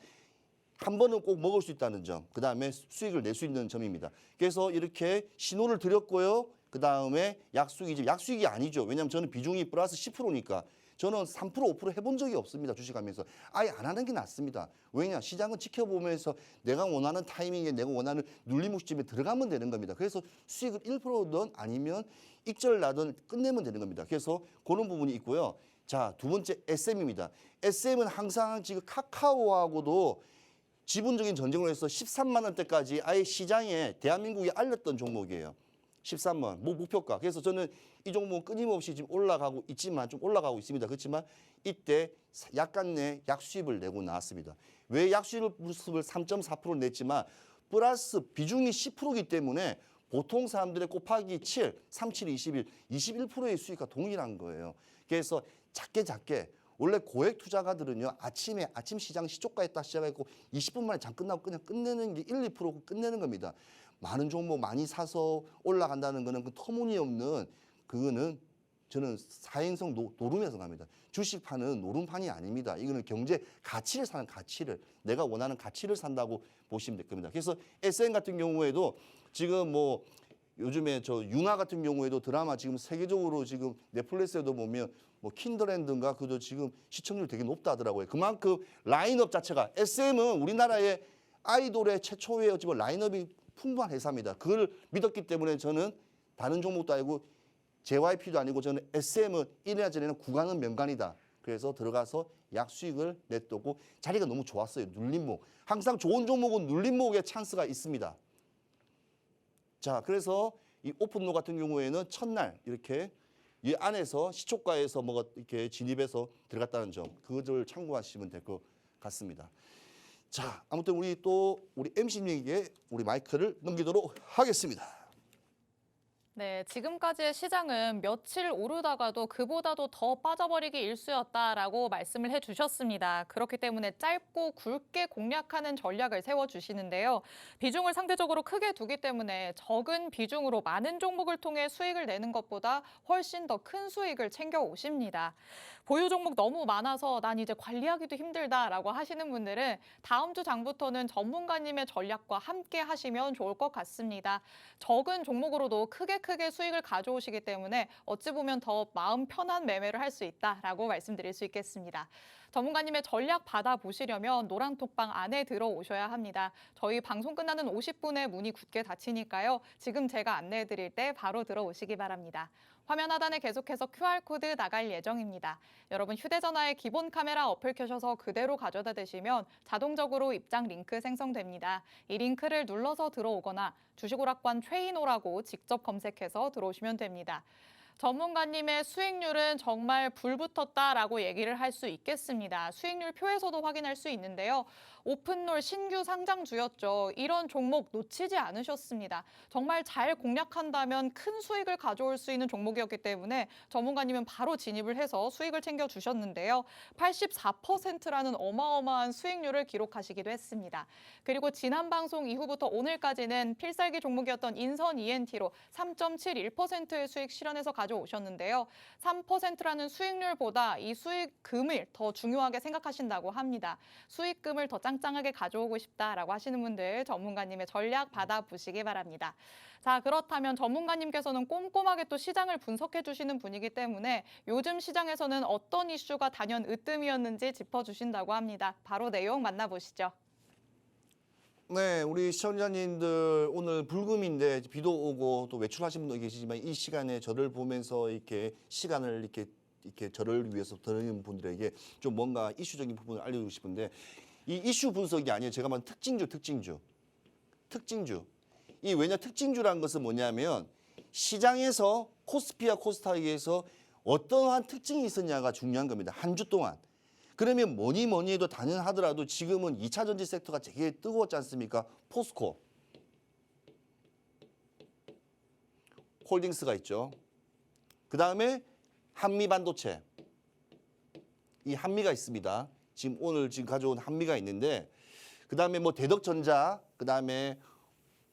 한 번은 꼭 먹을 수 있다는 점, 그 다음에 수익을 낼 수 있는 점입니다. 그래서 이렇게 신호를 드렸고요. 그 다음에 약수익이 아니죠. 왜냐하면 저는 비중이 플러스 10%니까 저는 3% 5% 해본 적이 없습니다. 주식하면서 아예 안 하는 게 낫습니다. 왜냐 시장은 지켜보면서 내가 원하는 타이밍에 내가 원하는 눌림목심에 들어가면 되는 겁니다. 그래서 수익을 1%든 아니면 익절 나든 끝내면 되는 겁니다. 그래서 그런 부분이 있고요. 자, 두 번째 SM입니다. SM은 항상 지금 카카오하고도 지분적인 전쟁을 해서 13만 원대까지 아예 시장에 대한민국이 알렸던 종목이에요. 13만 목표가. 그래서 저는 이 종목은 끊임없이 지금 올라가고 있지만 좀 올라가고 있습니다. 그렇지만 이때 약간의 약수입을 내고 나왔습니다. 왜 약수입을 3.4% 냈지만 플러스 비중이 10%이기 때문에 보통 사람들의 곱하기 7, 37, 21%의 수익과 동일한 거예요. 그래서 작게 원래 고액 투자가들은요 아침 시장 시초가에 딱 시작했고 20분 만에 장 끝나고 그냥 끝내는 게 1, 2% 끝내는 겁니다. 많은 종목 많이 사서 올라간다는 거는 그 터무니없는 그거는 저는 사행성 노름에서 납니다. 주식판은 노름판이 아닙니다. 이거는 경제 가치를 사는 가치를 내가 원하는 가치를 산다고 보시면 될 겁니다. 그래서 SM 같은 경우에도 지금 뭐 요즘에 저 융화 같은 경우에도 드라마 지금 세계적으로 지금 넷플릭스에도 보면 뭐 킨더랜드인가 그도 지금 시청률 되게 높다 하더라고요. 그만큼 라인업 자체가 SM은 우리나라의 아이돌의 최초의 어찌 보면 라인업이 풍부한 회사입니다. 그걸 믿었기 때문에 저는 다른 종목도 아니고 JYP도 아니고 저는 SM은 1년 전에는 구간은 명간이다. 그래서 들어가서 약수익을 냈었고 자리가 너무 좋았어요. 눌림목. 항상 좋은 종목은 눌림목에 찬스가 있습니다. 자, 그래서 이 오픈로 같은 경우에는 첫날 이렇게 이 안에서 시초가에서 뭐가 이렇게 진입해서 들어갔다는 점, 그것을 참고하시면 될 것 같습니다. 자, 아무튼 우리 MC님에게 우리 마이크를 넘기도록 하겠습니다. 네, 지금까지의 시장은 며칠 오르다가도 그보다도 더 빠져버리기 일쑤였다라고 말씀을 해주셨습니다. 그렇기 때문에 짧고 굵게 공략하는 전략을 세워주시는데요. 비중을 상대적으로 크게 두기 때문에 적은 비중으로 많은 종목을 통해 수익을 내는 것보다 훨씬 더 큰 수익을 챙겨오십니다. 보유 종목 너무 많아서 난 이제 관리하기도 힘들다라고 하시는 분들은 다음 주 장부터는 전문가님의 전략과 함께 하시면 좋을 것 같습니다. 적은 종목으로도 크게 수익을 가져오시기 때문에 어찌 보면 더 마음 편한 매매를 할 수 있다라고 말씀드릴 수 있겠습니다. 전문가님의 전략 받아보시려면 노란톡방 안에 들어오셔야 합니다. 저희 방송 끝나는 50분에 문이 굳게 닫히니까요. 지금 제가 안내해드릴 때 바로 들어오시기 바랍니다. 화면 하단에 계속해서 QR코드 나갈 예정입니다. 여러분 휴대전화에 기본 카메라 어플 켜셔서 그대로 가져다 대시면 자동적으로 입장 링크 생성됩니다. 이 링크를 눌러서 들어오거나 주식오락관 최인호라고 직접 검색해서 들어오시면 됩니다. 전문가님의 수익률은 정말 불붙었다라고 얘기를 할 수 있겠습니다. 수익률 표에서도 확인할 수 있는데요. 오픈롤 신규 상장주였죠. 이런 종목 놓치지 않으셨습니다. 정말 잘 공략한다면 큰 수익을 가져올 수 있는 종목이었기 때문에 전문가님은 바로 진입을 해서 수익을 챙겨주셨는데요. 84%라는 어마어마한 수익률을 기록하시기도 했습니다. 그리고 지난 방송 이후부터 오늘까지는 필살기 종목이었던 인선 ENT로 3.71%의 수익 실현해서 가져오셨는데요. 3%라는 수익률보다 이 수익금을 더 중요하게 생각하신다고 합니다. 수익금을 더 짱짱하게 가져오고 싶다라고 하시는 분들 전문가님의 전략 받아보시기 바랍니다. 자, 그렇다면 전문가님께서는 꼼꼼하게 또 시장을 분석해 주시는 분이기 때문에 요즘 시장에서는 어떤 이슈가 단연 으뜸이었는지 짚어주신다고 합니다. 바로 내용 만나보시죠. 네, 우리 시청자님들 오늘 불금인데 비도 오고 또 외출하신 분도 계시지만 이 시간에 저를 보면서 이렇게 시간을 이렇게 저를 위해서 드리는 분들에게 좀 뭔가 이슈적인 부분을 알려주고 싶은데 이 이슈 분석이 아니에요. 제가 말한 특징주. 이 왜냐 특징주라는 것은 뭐냐면 시장에서 코스피와 코스닥에서 어떠한 특징이 있었냐가 중요한 겁니다. 한 주 동안. 그러면 뭐니 해도 단연하더라도 지금은 2차 전지 섹터가 되게 뜨거웠지 않습니까? 포스코, 홀딩스가 있죠. 그 다음에 한미반도체, 이 한미가 있습니다. 지금 오늘 가져온 한미가 있는데 그 다음에 뭐 대덕전자, 그 다음에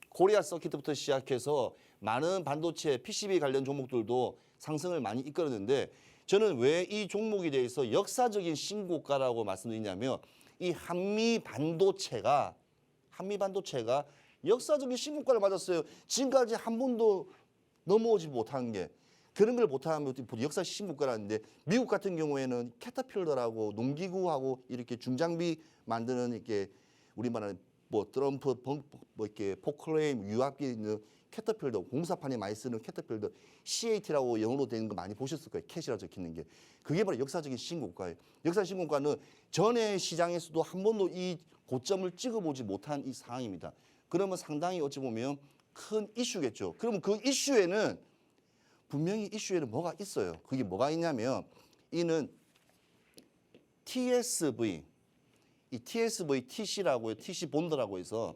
코리아 서킷부터 시작해서 많은 반도체, PCB 관련 종목들도 상승을 많이 이끌었는데 저는 왜 이 종목에 대해서 역사적인 신고가라고 말씀드리냐면 이 한미 반도체가 역사적인 신고가를 맞았어요. 지금까지 한 번도 넘어오지 못한 게 그런 걸 못하면 역사 신고가라는데 미국 같은 경우에는 캐터필러라고 농기구하고 이렇게 중장비 만드는 이렇게 우리 말하는 뭐 트럼프 뭐 이렇게 포클레임 유압기 있는 캐터필더 공사판에 많이 쓰는 캐터필더 CAT라고 영어로 되는 거 많이 보셨을 거예요. 캣이라 적혀있는 게. 그게 바로 역사적인 신고가예요. 역사 신고가는 전에 시장에서도 한 번도 이 고점을 찍어보지 못한 이 상황입니다. 그러면 상당히 어찌 보면 큰 이슈겠죠. 그러면 그 이슈에는 분명히 이슈에는 뭐가 있어요. 그게 뭐가 있냐면 이는 TSV, 이 TSV TC라고요. TC 본더라고 해서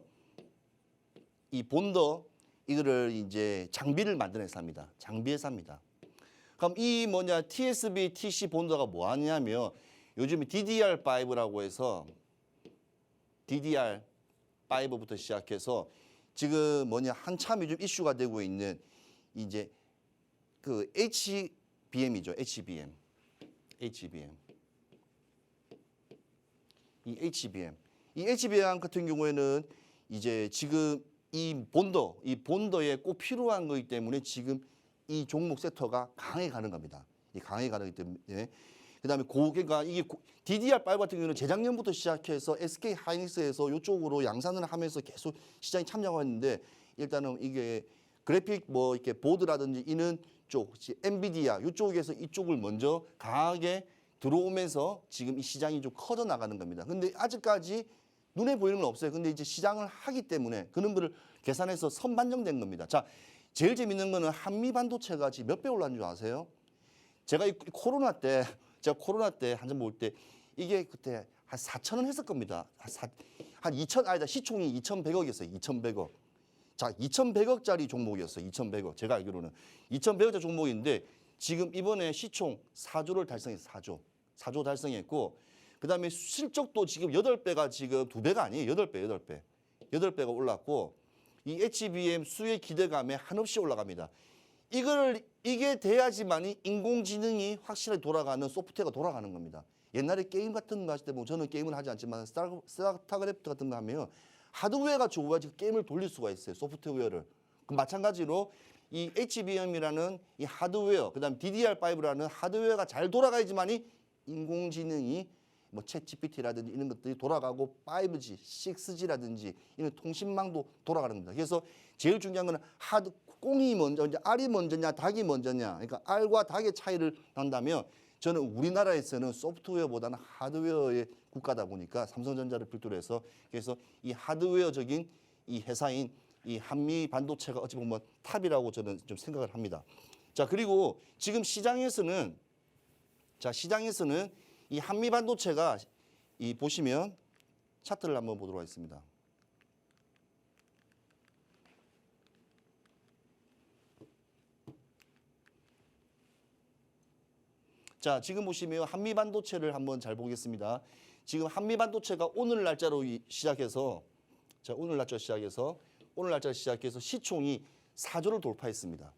이 본더 이거를 이제 장비를 만드는 회사입니다. 장비 회사입니다. 그럼 이 TSV TC 본더가 뭐 하냐면 요즘에 DDR5라고 해서 DDR5부터 시작해서 지금 한참 요즘 이슈가 되고 있는 이제 그 BM이죠. HBM. HBM. 이 HBM. 이 HBM 같은 경우에는 이제 지금 이 본더에 꼭 필요한 거기 때문에 지금 이 종목 섹터가 강하게 가는 겁니다. 이 강하게 가기 때문에. 그다음에 그러니까 이게 DDR5 같은 경우는 재작년부터 시작해서 SK 하이닉스에서 이쪽으로 양산을 하면서 계속 시장에 참여하고 있는데 일단은 이게 그래픽 뭐 이렇게 보드라든지 이런 쪽 엔비디아 이쪽에서 이쪽을 먼저 강하게 들어오면서 지금 이 시장이 좀 커져 나가는 겁니다. 근데 아직까지 눈에 보이는 건 없어요. 근데 이제 시장을 하기 때문에 그런 거를 계산해서 선반영된 겁니다. 자, 제일 재밌는 거는 한미 반도체가 지금 몇 배 올랐는 줄 아세요? 제가 이 코로나 때 한참 볼 때 이게 그때 한 4,000원 했을 겁니다. 한 2천 아니다 시총이 2,100억이었어요. 2,100억. 자, 2,100억짜리 종목이었어요. 2,100억. 제가 알기로는 2,100억짜리 종목인데 지금 이번에 시총 4조를 달성했어요. 4조 달성했고 그다음에 실적도 지금 8배가 지금 2배가 아니에요. 8배가 올랐고 이 HBM 수의 기대감에 한없이 올라갑니다. 이게 돼야지만이 인공지능이 확실하게 돌아가는 소프트웨어가 돌아가는 겁니다. 옛날에 게임 같은 거 하실 때 보면 저는 게임을 하지 않지만 스타크래프트 같은 거 하면 하드웨어가 좋아야지 게임을 돌릴 수가 있어요. 소프트웨어를. 그 마찬가지로 이 HBM이라는 이 하드웨어, 그다음 DDR5라는 하드웨어가 잘 돌아가야지만이 인공지능이 뭐 챗GPT라든지 이런 것들이 돌아가고 5G, 6G라든지 이런 통신망도 돌아가는 겁니다. 그래서 제일 중요한 거는 꽁이 먼저, 이제 알이 먼저냐, 닭이 먼저냐. 그러니까 알과 닭의 차이를 난다면 저는 우리나라에서는 소프트웨어보다는 하드웨어의 국가다 보니까 삼성전자를 필두로 해서 그래서 이 하드웨어적인 이 회사인 이 한미 반도체가 어찌 보면 탑이라고 저는 좀 생각을 합니다. 자, 그리고 지금 시장에서는 이 한미 반도체가 이 보시면 차트를 한번 보도록 하겠습니다. 자, 지금 보시면 한미 반도체를 한번 잘 보겠습니다. 지금 한미 반도체가 오늘 날짜로 시작해서 시총이 4조를 돌파했습니다.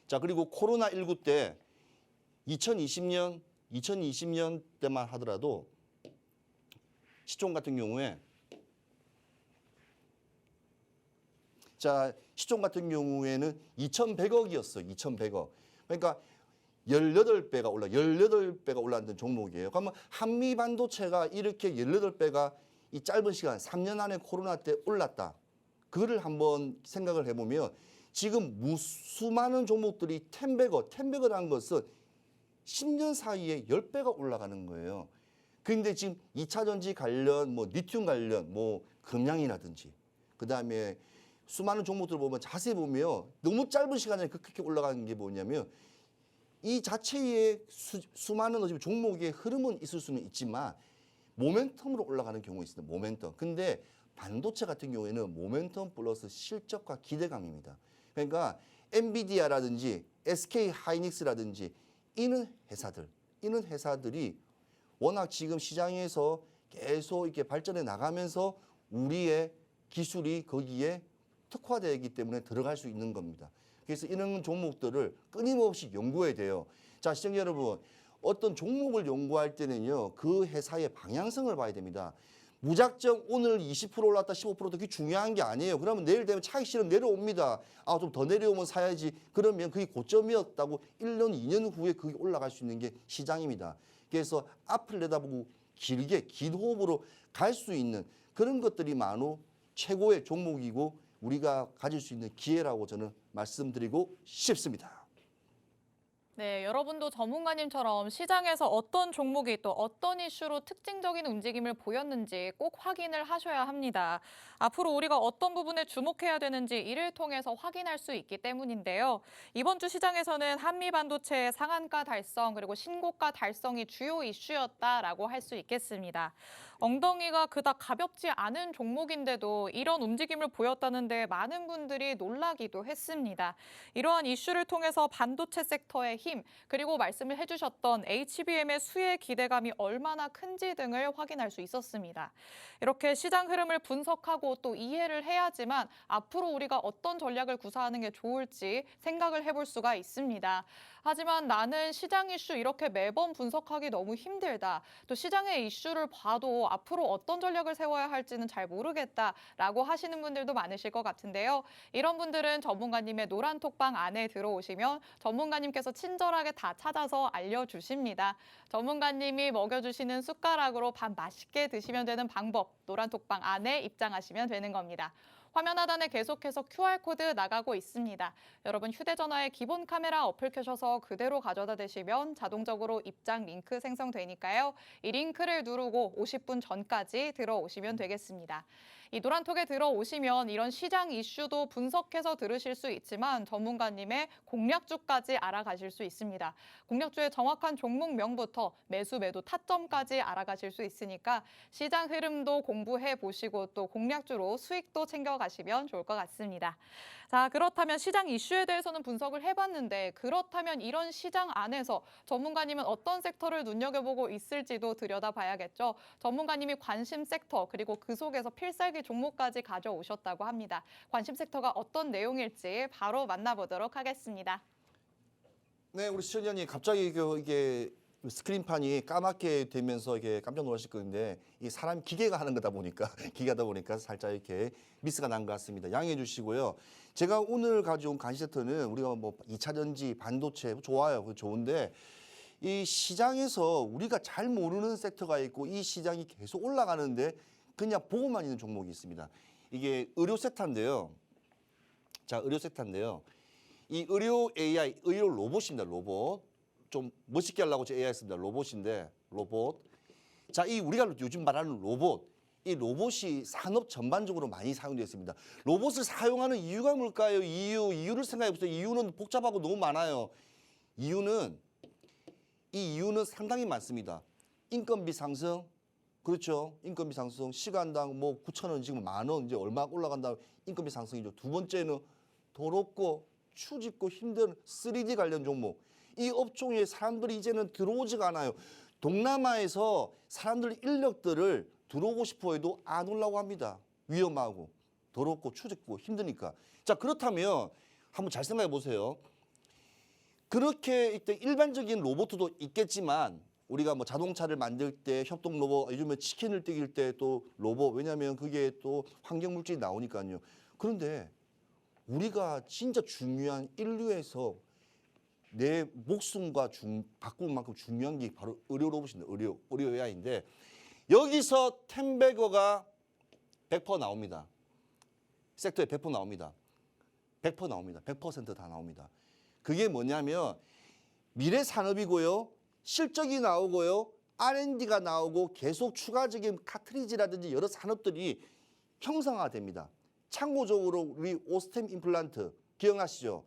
자, 그리고 코로나19 때 2020년 때만 하더라도 시총 같은 경우에 시총 같은 경우에는 2,100억이었어요. 2,100억. 그러니까 18배가 올랐던 종목이에요. 그러면 한미 반도체가 이렇게 18배가 이 짧은 시간 3년 안에 코로나 때 올랐다. 그거를 한번 생각을 해보면 지금 수많은 종목들이 10배거라는 것은 10년 사이에 10배가 올라가는 거예요. 그런데 지금 2차 전지 관련, 뭐 리튬 관련, 뭐 금양이라든지 그다음에 수많은 종목들 보면 자세히 보면 너무 짧은 시간에 그렇게 올라가는 게 뭐냐면 이 자체의 수많은 어차피 종목의 흐름은 있을 수는 있지만 모멘텀으로 올라가는 경우가 있습니다. 모멘텀. 근데 반도체 같은 경우에는 모멘텀 플러스 실적과 기대감입니다. 그러니까 엔비디아라든지 SK 하이닉스라든지 이런 회사들이 워낙 지금 시장에서 계속 이렇게 발전해 나가면서 우리의 기술이 거기에 특화되기 때문에 들어갈 수 있는 겁니다. 그래서 이런 종목들을 끊임없이 연구해야 돼요. 자, 시청자 여러분, 어떤 종목을 연구할 때는요, 그 회사의 방향성을 봐야 됩니다. 무작정 오늘 20% 올랐다 15% 그게 중요한 게 아니에요. 그러면 내일 되면 차익 실현 내려옵니다. 아, 좀 더 내려오면 사야지. 그러면 그게 고점이었다고 1년, 2년 후에 그게 올라갈 수 있는 게 시장입니다. 그래서 앞을 내다보고 길게, 긴 호흡으로 갈 수 있는 그런 것들이만으로 최고의 종목이고 우리가 가질 수 있는 기회라고 저는 말씀드리고 싶습니다. 네, 여러분도 전문가님처럼 시장에서 어떤 종목이 또 어떤 이슈로 특징적인 움직임을 보였는지 꼭 확인을 하셔야 합니다. 앞으로 우리가 어떤 부분에 주목해야 되는지 이를 통해서 확인할 수 있기 때문인데요. 이번 주 시장에서는 한미 반도체의 상한가 달성 그리고 신고가 달성이 주요 이슈였다라고 할 수 있겠습니다. 엉덩이가 그닥 가볍지 않은 종목인데도 이런 움직임을 보였다는데 많은 분들이 놀라기도 했습니다. 이러한 이슈를 통해서 반도체 섹터의 힘, 그리고 말씀을 해주셨던 HBM의 수혜 기대감이 얼마나 큰지 등을 확인할 수 있었습니다. 이렇게 시장 흐름을 분석하고 또 이해를 해야지만 앞으로 우리가 어떤 전략을 구사하는 게 좋을지 생각을 해볼 수가 있습니다. 하지만 나는 시장 이슈 이렇게 매번 분석하기 너무 힘들다. 또 시장의 이슈를 봐도 앞으로 어떤 전략을 세워야 할지는 잘 모르겠다라고 하시는 분들도 많으실 것 같은데요. 이런 분들은 전문가님의 노란 톡방 안에 들어오시면 전문가님께서 친절하게 다 찾아서 알려주십니다. 전문가님이 먹여주시는 숟가락으로 밥 맛있게 드시면 되는 방법, 노란 톡방 안에 입장하시면 되는 겁니다. 화면 하단에 계속해서 QR코드 나가고 있습니다. 여러분 휴대전화에 기본 카메라 어플 켜셔서 그대로 가져다 대시면 자동적으로 입장 링크 생성되니까요. 이 링크를 누르고 50분 전까지 들어오시면 되겠습니다. 이 노란톡에 들어오시면 이런 시장 이슈도 분석해서 들으실 수 있지만 전문가님의 공략주까지 알아가실 수 있습니다. 공략주의 정확한 종목명부터 매수, 매도, 타점까지 알아가실 수 있으니까 시장 흐름도 공부해 보시고 또 공략주로 수익도 챙겨가시면 좋을 것 같습니다. 자, 그렇다면 시장 이슈에 대해서는 분석을 해봤는데 그렇다면 이런 시장 안에서 전문가님은 어떤 섹터를 눈여겨보고 있을지도 들여다봐야겠죠. 전문가님이 관심 섹터 그리고 그 속에서 필살기 종목까지 가져오셨다고 합니다. 관심 섹터가 어떤 내용일지 바로 만나보도록 하겠습니다. 네, 우리 시청자님 갑자기 이게 스크린판이 까맣게 되면서 이게 깜짝 놀라실 건데 이 사람 기계가 하는 거다 보니까 기계하다 보니까 살짝 이렇게 미스가 난 것 같습니다. 양해해 주시고요. 제가 오늘 가져온 관심 섹터는 우리가 뭐 2차 전지, 반도체 좋아요. 좋은데 이 시장에서 우리가 잘 모르는 섹터가 있고 이 시장이 계속 올라가는데 그냥 보고만 있는 종목이 있습니다. 이게 의료 섹터인데요. 자, 의료 섹터인데요. 이 의료 AI, 의료 로봇입니다. 로봇. 좀 멋있게 하려고 제가 AI 했습니다. 로봇인데 로봇. 자, 이 우리가 요즘 말하는 로봇. 이 로봇이 산업 전반적으로 많이 사용되어 있습니다. 로봇을 사용하는 이유가 뭘까요? 이유를 생각해 보세요. 이유는 복잡하고 너무 많아요. 이 이유는 상당히 많습니다. 인건비 상승, 그렇죠. 인건비 상승, 시간당 뭐 9,000원 지금 10,000원 이제 얼마 올라간다. 인건비 상승이죠. 두 번째는 더럽고 추짓고 힘든 3D 관련 종목. 이 업종에 사람들이 이제는 들어오지가 않아요. 동남아에서 사람들 인력들을 들어오고 싶어 해도 안 오려고 합니다. 위험하고 더럽고 추짓고 힘드니까. 자, 그렇다면 한번 잘 생각해 보세요. 그렇게 일반적인 로봇도 있겠지만 우리가 뭐 자동차를 만들 때 협동 로봇, 요즘에 치킨을 튀길 때 또 로봇, 왜냐하면 그게 또 환경 물질이 나오니까요. 그런데 우리가 진짜 중요한 인류에서 내 목숨과 바꿀 만큼 중요한 게 바로 의료 로봇입니다. 의료 AI인데 여기서 텐베거가 100% 나옵니다. 섹터에 100% 나옵니다. 100% 나옵니다. 100% 다 나옵니다. 그게 뭐냐면 미래 산업이고요. 실적이 나오고요. R&D가 나오고 계속 추가적인 카트리지라든지 여러 산업들이 형상화됩니다. 참고적으로 우리 오스템 임플란트 기억나시죠?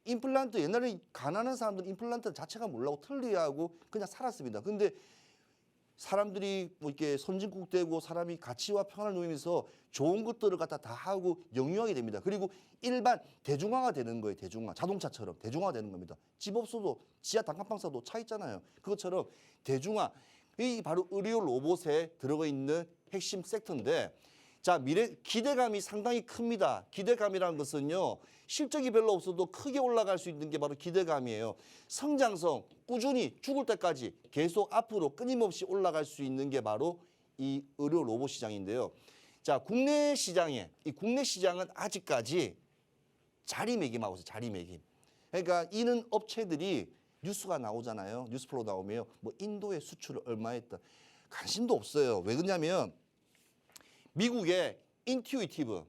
임플란트 옛날에 가난한 사람들은 임플란트 자체가 몰라고 틀리하고 그냥 살았습니다. 근데 사람들이 뭐 이렇게 선진국 되고 사람이 가치와 평안을 누리면서 좋은 것들을 갖다 다 하고 영유하게 됩니다. 그리고 일반 대중화가 되는 거예요. 대중화. 자동차처럼 대중화가 되는 겁니다. 집 없어도 지하 단칸방 사도 차 있잖아요. 그것처럼 대중화. 이 바로 의료 로봇에 들어가 있는 핵심 섹터인데 자, 미래 기대감이 상당히 큽니다. 기대감이라는 것은요. 실적이 별로 없어도 크게 올라갈 수 있는 게 바로 기대감이에요. 성장성, 꾸준히 죽을 때까지 계속 앞으로 끊임없이 올라갈 수 있는 게 바로 이 의료 로봇 시장인데요. 자, 국내 시장은 아직까지 자리매김하고 있어요. 자리매김. 그러니까 이는 업체들이 뉴스가 나오잖아요. 뉴스플로 나오면 뭐 인도에 수출을 얼마 했다. 관심도 없어요. 왜 그러냐면 미국의 인투이티브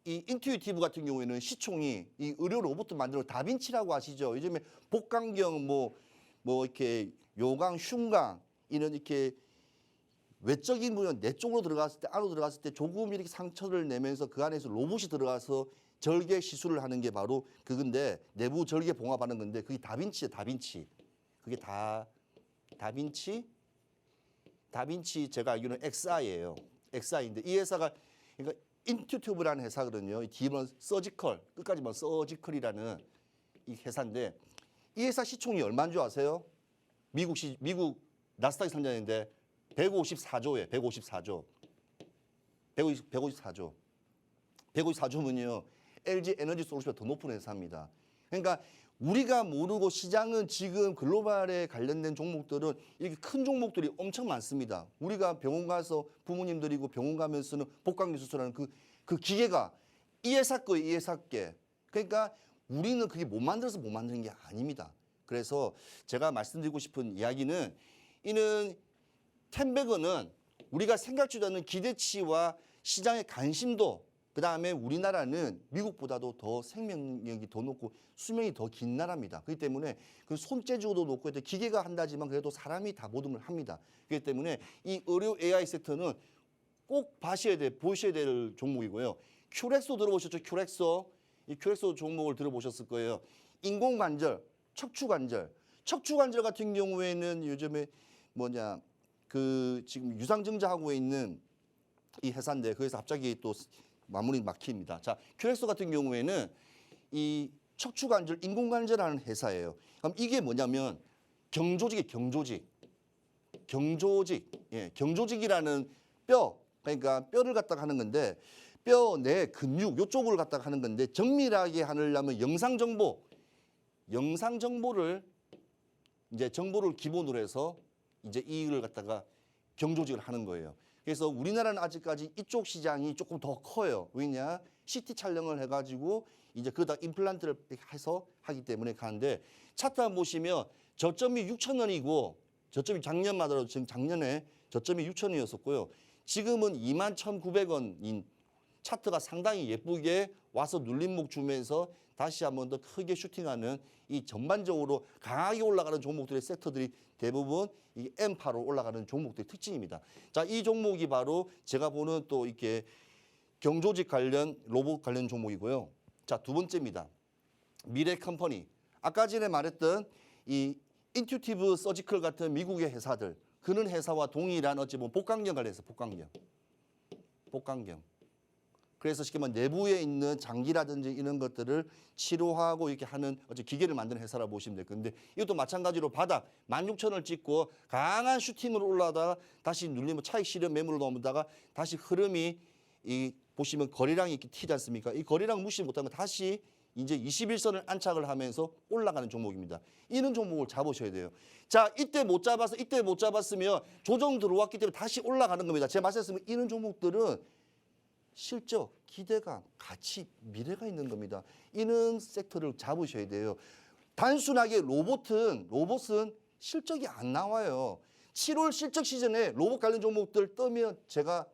이 인투이티브 같은 경우에는 시총이 이 의료 로봇 만드는 다빈치라고 아시죠? 요즘에 복강경 뭐 이렇게 요강, 흉강 이런 이렇게 외적인 부분 내 쪽으로 들어갔을 때 안으로 들어갔을 때 조금 이렇게 상처를 내면서 그 안에서 로봇이 들어가서 절개 시술을 하는 게 바로 그건데 내부 절개 봉합하는 건데 그게 다빈치예요. 다빈치. 그게 다빈치 제가 알기로는 XI예요. XI인데 이 회사가 그러니까 인투튜브라는 회사거든요. 이 뒤에는 서지컬 끝까지 뭐 서지컬이라는 이 회사인데 이 회사 시총이 얼마인 줄 아세요? 미국 나스닥 상장인데 154조예요. 154조. 154조. 154조면요. LG 에너지 솔루션보다 더 높은 회사입니다. 그러니까 우리가 모르고 시장은 지금 글로벌에 관련된 종목들은 이렇게 큰 종목들이 엄청 많습니다. 우리가 병원 가서 부모님들이고 병원 가면 쓰는 복강경 수술하는 그 기계가 이 회사 거예요. 이 회사 게. 그러니까 우리는 그게 못 만들어서 못 만드는 게 아닙니다. 그래서 제가 말씀드리고 싶은 이야기는 이는 텐베거는 우리가 생각지도 않는 기대치와 시장의 관심도 그다음에 우리나라는 미국보다도 더 생명력이 더 높고 수명이 더 긴 나라입니다. 그렇기 때문에 그 손재주도 높고 기계가 한다지만 그래도 사람이 다 모든 걸 합니다. 그렇기 때문에 이 의료 AI 섹터는 꼭 보셔야 될 종목이고요. 큐렉소 들어보셨죠? 큐렉소. 이 큐렉소 종목을 들어보셨을 거예요. 인공관절, 척추관절 같은 경우에는 요즘에 지금 유상증자하고 있는 이 회사인데 그 회사 갑자기 또 마무리 막힙니다. 자, 큐렉소 같은 경우에는 이 척추관절, 인공관절하는 회사예요. 그럼 이게 뭐냐면 경조직이라는 그러니까 뼈를 갖다가 하는 건데 뼈 내 근육 요쪽을 갖다가 하는 건데 정밀하게 하려면 영상 정보를 이제 정보를 기본으로 해서 이제 이걸 갖다가 경조직을 하는 거예요. 그래서 우리나라는 아직까지 이쪽 시장이 조금 더 커요. 왜냐? CT 촬영을 해가지고 이제 그러다 임플란트를 해서 하기 때문에 가는데 차트 한번 보시면 저점이 6,000원이고 저점이 작년에 저점이 6,000원이었었고요. 지금은 21,900원인 차트가 상당히 예쁘게 와서 눌림목 주면서 다시 한번 더 크게 슈팅하는 이 전반적으로 강하게 올라가는 종목들의 섹터들이 대부분 이 M파로 올라가는 종목들의 특징입니다. 자, 이 종목이 바로 제가 보는 또 이렇게 경조직 관련 로봇 관련 종목이고요. 자, 두 번째입니다. 미래 컴퍼니. 아까 전에 말했던 이 인투티브 서지컬 같은 미국의 회사들 그런 회사와 동일한 어찌 보면 복강경 관련해서 복강경. 그래서 쉽게 말하면 내부에 있는 장기라든지 이런 것들을 치료하고 이렇게 하는 어째 기계를 만드는 회사라고 보시면 될 건데 이것도 마찬가지로 바닥 16,000원을 찍고 강한 슈팅으로 올라다가 다시 눌리면 차익 실현 매물로 넘어다가 다시 흐름이 이 보시면 거래량이 이렇게 튀지 않습니까? 이 거래량 무시 못하면 다시 이제 21선을 안착을 하면서 올라가는 종목입니다. 이런 종목을 잡으셔야 돼요. 자, 이때 못 잡았으면 조정 들어왔기 때문에 다시 올라가는 겁니다. 제가 말씀드렸으면 이런 종목들은 실적, 기대감, 가치, 미래가 있는 겁니다. 이런 섹터를 잡으셔야 돼요. 단순하게 로봇은 실적이 안 나와요. 7월 실적 시즌에 로봇 관련 종목들 뜨면 제가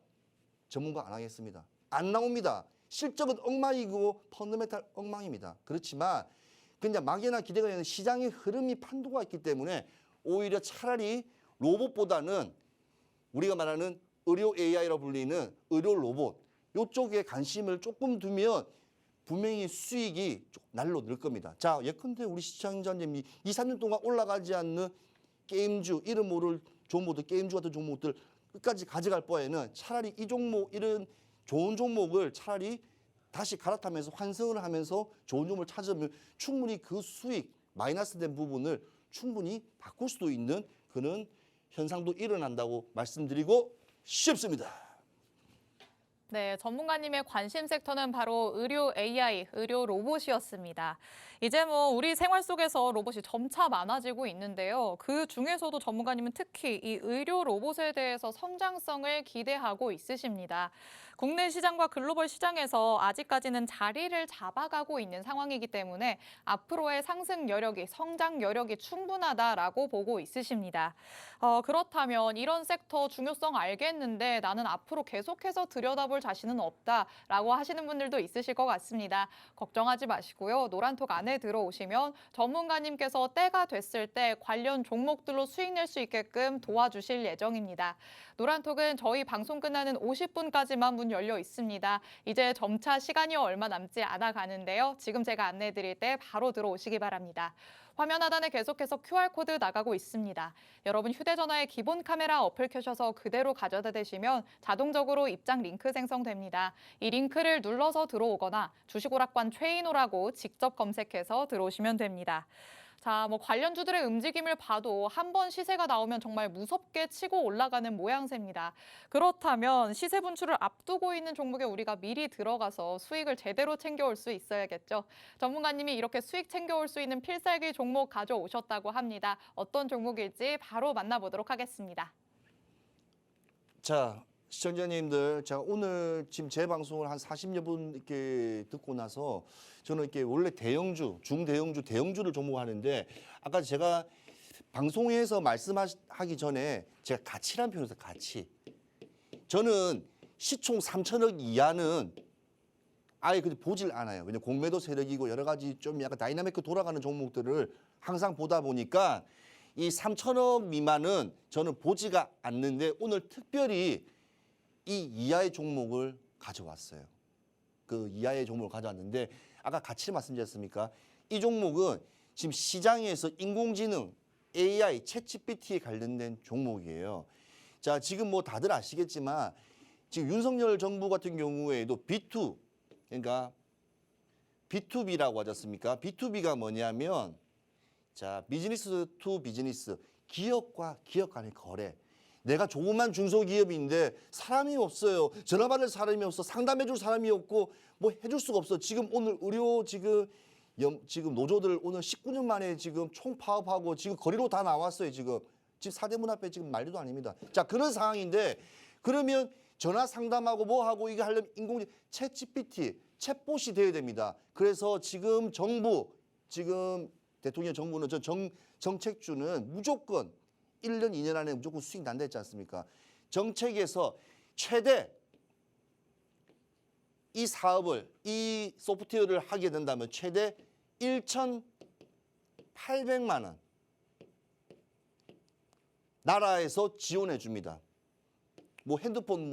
전문가 안 하겠습니다. 안 나옵니다. 실적은 엉망이고 펀더멘탈 엉망입니다. 그렇지만 그냥 막연한 기대가 있는 시장의 흐름이 판도가 있기 때문에 오히려 차라리 로봇보다는 우리가 말하는 의료 AI라고 불리는 의료 로봇 이쪽에 관심을 조금 두면 분명히 수익이 날로 늘 겁니다. 자, 예컨대 우리 시청자님이 2, 3년 동안 올라가지 않는 게임주, 이름 모를 종목들, 게임주 같은 종목들 끝까지 가져갈 바에는 차라리 이 종목, 이런 좋은 종목을 차라리 다시 갈아타면서 환승을 하면서 좋은 종목을 찾으면 충분히 그 수익, 마이너스 된 부분을 충분히 바꿀 수도 있는 그런 현상도 일어난다고 말씀드리고 싶습니다. 네, 전문가님의 관심 섹터는 바로 의료 AI, 의료 로봇이었습니다. 이제 우리 생활 속에서 로봇이 점차 많아지고 있는데요. 그 중에서도 전문가님은 특히 이 의료 로봇에 대해서 성장성을 기대하고 있으십니다. 국내 시장과 글로벌 시장에서 아직까지는 자리를 잡아가고 있는 상황이기 때문에 앞으로의 상승 여력이, 성장 여력이 충분하다라고 보고 있으십니다. 그렇다면 이런 섹터 중요성 알겠는데 나는 앞으로 계속해서 들여다볼 자신은 없다라고 하시는 분들도 있으실 것 같습니다. 걱정하지 마시고요. 노란톡 안에 들어오시면 전문가님께서 때가 됐을 때 관련 종목들로 수익 낼 수 있게끔 도와주실 예정입니다. 노란톡은 저희 방송 끝나는 50분까지만 문 열려 있습니다. 이제 점차 시간이 얼마 남지 않아 가는데요. 지금 제가 안내해 드릴 때 바로 들어오시기 바랍니다. 화면 하단에 계속해서 QR코드 나가고 있습니다. 여러분 휴대전화에 기본 카메라 어플 켜셔서 그대로 가져다 대시면 자동적으로 입장 링크 생성됩니다. 이 링크를 눌러서 들어오거나 주식오락관 최인호라고 직접 검색해서 들어오시면 됩니다. 자, 관련주들의 움직임을 봐도 한 번 시세가 나오면 정말 무섭게 치고 올라가는 모양새입니다. 그렇다면 시세 분출을 앞두고 있는 종목에 우리가 미리 들어가서 수익을 제대로 챙겨올 수 있어야겠죠. 전문가님이 이렇게 수익 챙겨올 수 있는 필살기 종목 가져오셨다고 합니다. 어떤 종목일지 바로 만나보도록 하겠습니다. 자, 시청자님들, 제가 오늘 지금 제 방송을 한 40여 분 이렇게 듣고 나서 저는 이렇게 원래 대형주, 중대형주, 대형주를 종목하는데 아까 제가 방송에서 말씀하기 전에 제가 가치란 표현을 했어요. 가치. 저는 시총 3천억 이하는 아예 그냥 보질 않아요. 왜냐면 공매도 세력이고 여러 가지 좀 약간 다이나믹하게 돌아가는 종목들을 항상 보다 보니까 이 3천억 미만은 저는 보지가 않는데 오늘 특별히 이 이하의 종목을 가져왔어요. 그 이하의 종목을 가져왔는데 아까 가치를 말씀드렸습니까? 이 종목은 지금 시장에서 인공지능, AI, 챗GPT에 관련된 종목이에요. 자, 지금 다들 아시겠지만 지금 윤석열 정부 같은 경우에도 B2, 그러니까 B2B라고 하지 않습니까? B2B가 뭐냐면 자, 비즈니스 투 비즈니스, 기업과 기업 간의 거래. 내가 조그만 중소기업인데 사람이 없어요. 전화 받을 사람이 없어. 상담해 줄 사람이 없고 해줄 수가 없어. 지금 오늘 의료 지금 노조들 오늘 19년 만에 지금 총파업하고 지금 거리로 다 나왔어요. 지금 사대문 앞에 지금 난리도 아닙니다. 자, 그런 상황인데 그러면 전화 상담하고 하고 이거 하려면 인공지능 챗GPT, 챗봇이 돼야 됩니다. 그래서 지금 대통령 정부는 정책주는 무조건 1년, 2년 안에 무조건 수익 난다 했지 않습니까? 정책에서 최대 이 사업을, 이 소프트웨어를 하게 된다면 최대 1,800만 원 나라에서 지원해 줍니다. 핸드폰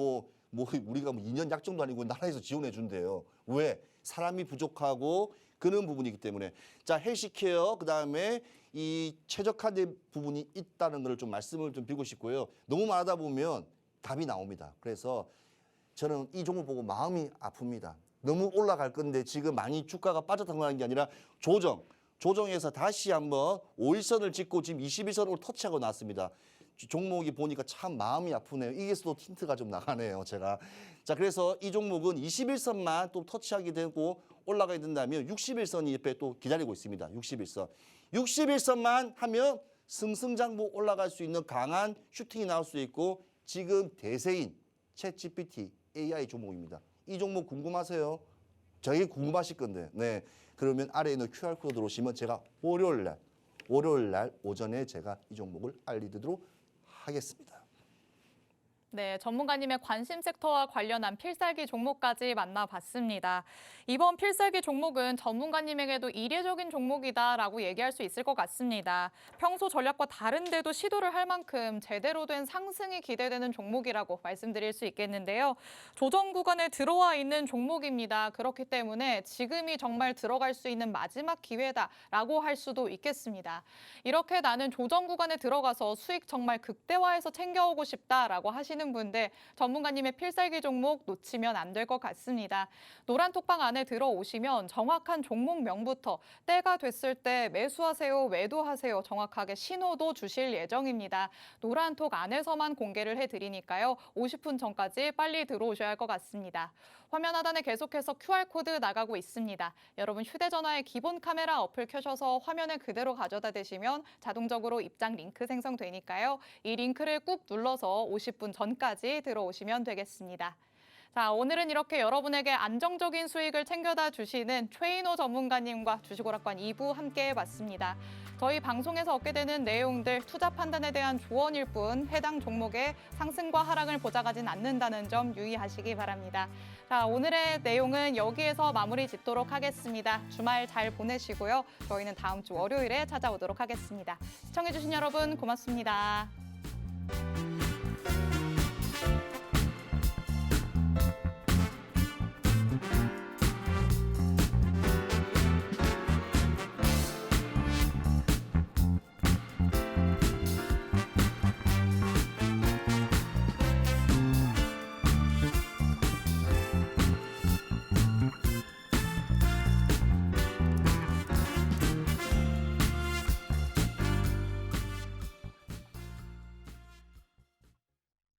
우리가 2년 약정도 아니고 나라에서 지원해 준대요. 왜? 사람이 부족하고 그런 부분이기 때문에. 자, 헬스케어 그다음에 이 최적화된 부분이 있다는 걸 좀 말씀을 좀 드리고 싶고요. 너무 많다 보면 답이 나옵니다. 그래서 저는 이 종목 보고 마음이 아픕니다. 너무 올라갈 건데 지금 많이 주가가 빠져나가는 게 아니라 조정해서 다시 한번 5일선을 찍고 지금 21선을 터치하고 나왔습니다. 종목이 보니까 참 마음이 아프네요. 이게서도 틴트가 좀 나가네요, 제가. 자, 그래서 이 종목은 21선만 또 터치하게 되고 올라가게 된다면 61선이 옆에 또 기다리고 있습니다. 61선. 61선만 하면 승승장구 올라갈 수 있는 강한 슈팅이 나올 수 있고 지금 대세인 챗GPT AI 종목입니다. 이 종목 궁금하세요? 저희 궁금하실 건데. 네. 그러면 아래에 있는 QR코드 들어오시면 제가 월요일 날 오전에 제가 이 종목을 알려드리도록 하겠습니다. 네, 전문가님의 관심 섹터와 관련한 필살기 종목까지 만나봤습니다. 이번 필살기 종목은 전문가님에게도 이례적인 종목이다라고 얘기할 수 있을 것 같습니다. 평소 전략과 다른데도 시도를 할 만큼 제대로 된 상승이 기대되는 종목이라고 말씀드릴 수 있겠는데요. 조정 구간에 들어와 있는 종목입니다. 그렇기 때문에 지금이 정말 들어갈 수 있는 마지막 기회다라고 할 수도 있겠습니다. 이렇게 나는 조정 구간에 들어가서 수익 정말 극대화해서 챙겨오고 싶다라고 하시는 분들 전문가님의 필살기 종목 놓치면 안 될 것 같습니다. 노란 톡방 안에 들어오시면 정확한 종목명부터 때가 됐을 때 매수하세요, 매도하세요 정확하게 신호도 주실 예정입니다. 노란 톡 안에서만 공개를 해드리니까요. 50분 전까지 빨리 들어오셔야 할 것 같습니다. 화면 하단에 계속해서 QR코드 나가고 있습니다. 여러분 휴대전화에 기본 카메라 어플 켜셔서 화면을 그대로 가져다 대시면 자동적으로 입장 링크 생성되니까요. 이 링크를 꾹 눌러서 50분 전까지 들어오시면 되겠습니다. 자, 오늘은 이렇게 여러분에게 안정적인 수익을 챙겨다 주시는 최인호 전문가님과 주식오락관 2부 함께 해봤습니다. 저희 방송에서 얻게 되는 내용들 투자 판단에 대한 조언일 뿐 해당 종목의 상승과 하락을 보장하진 않는다는 점 유의하시기 바랍니다. 자, 오늘의 내용은 여기에서 마무리 짓도록 하겠습니다. 주말 잘 보내시고요. 저희는 다음 주 월요일에 찾아오도록 하겠습니다. 시청해주신 여러분 고맙습니다.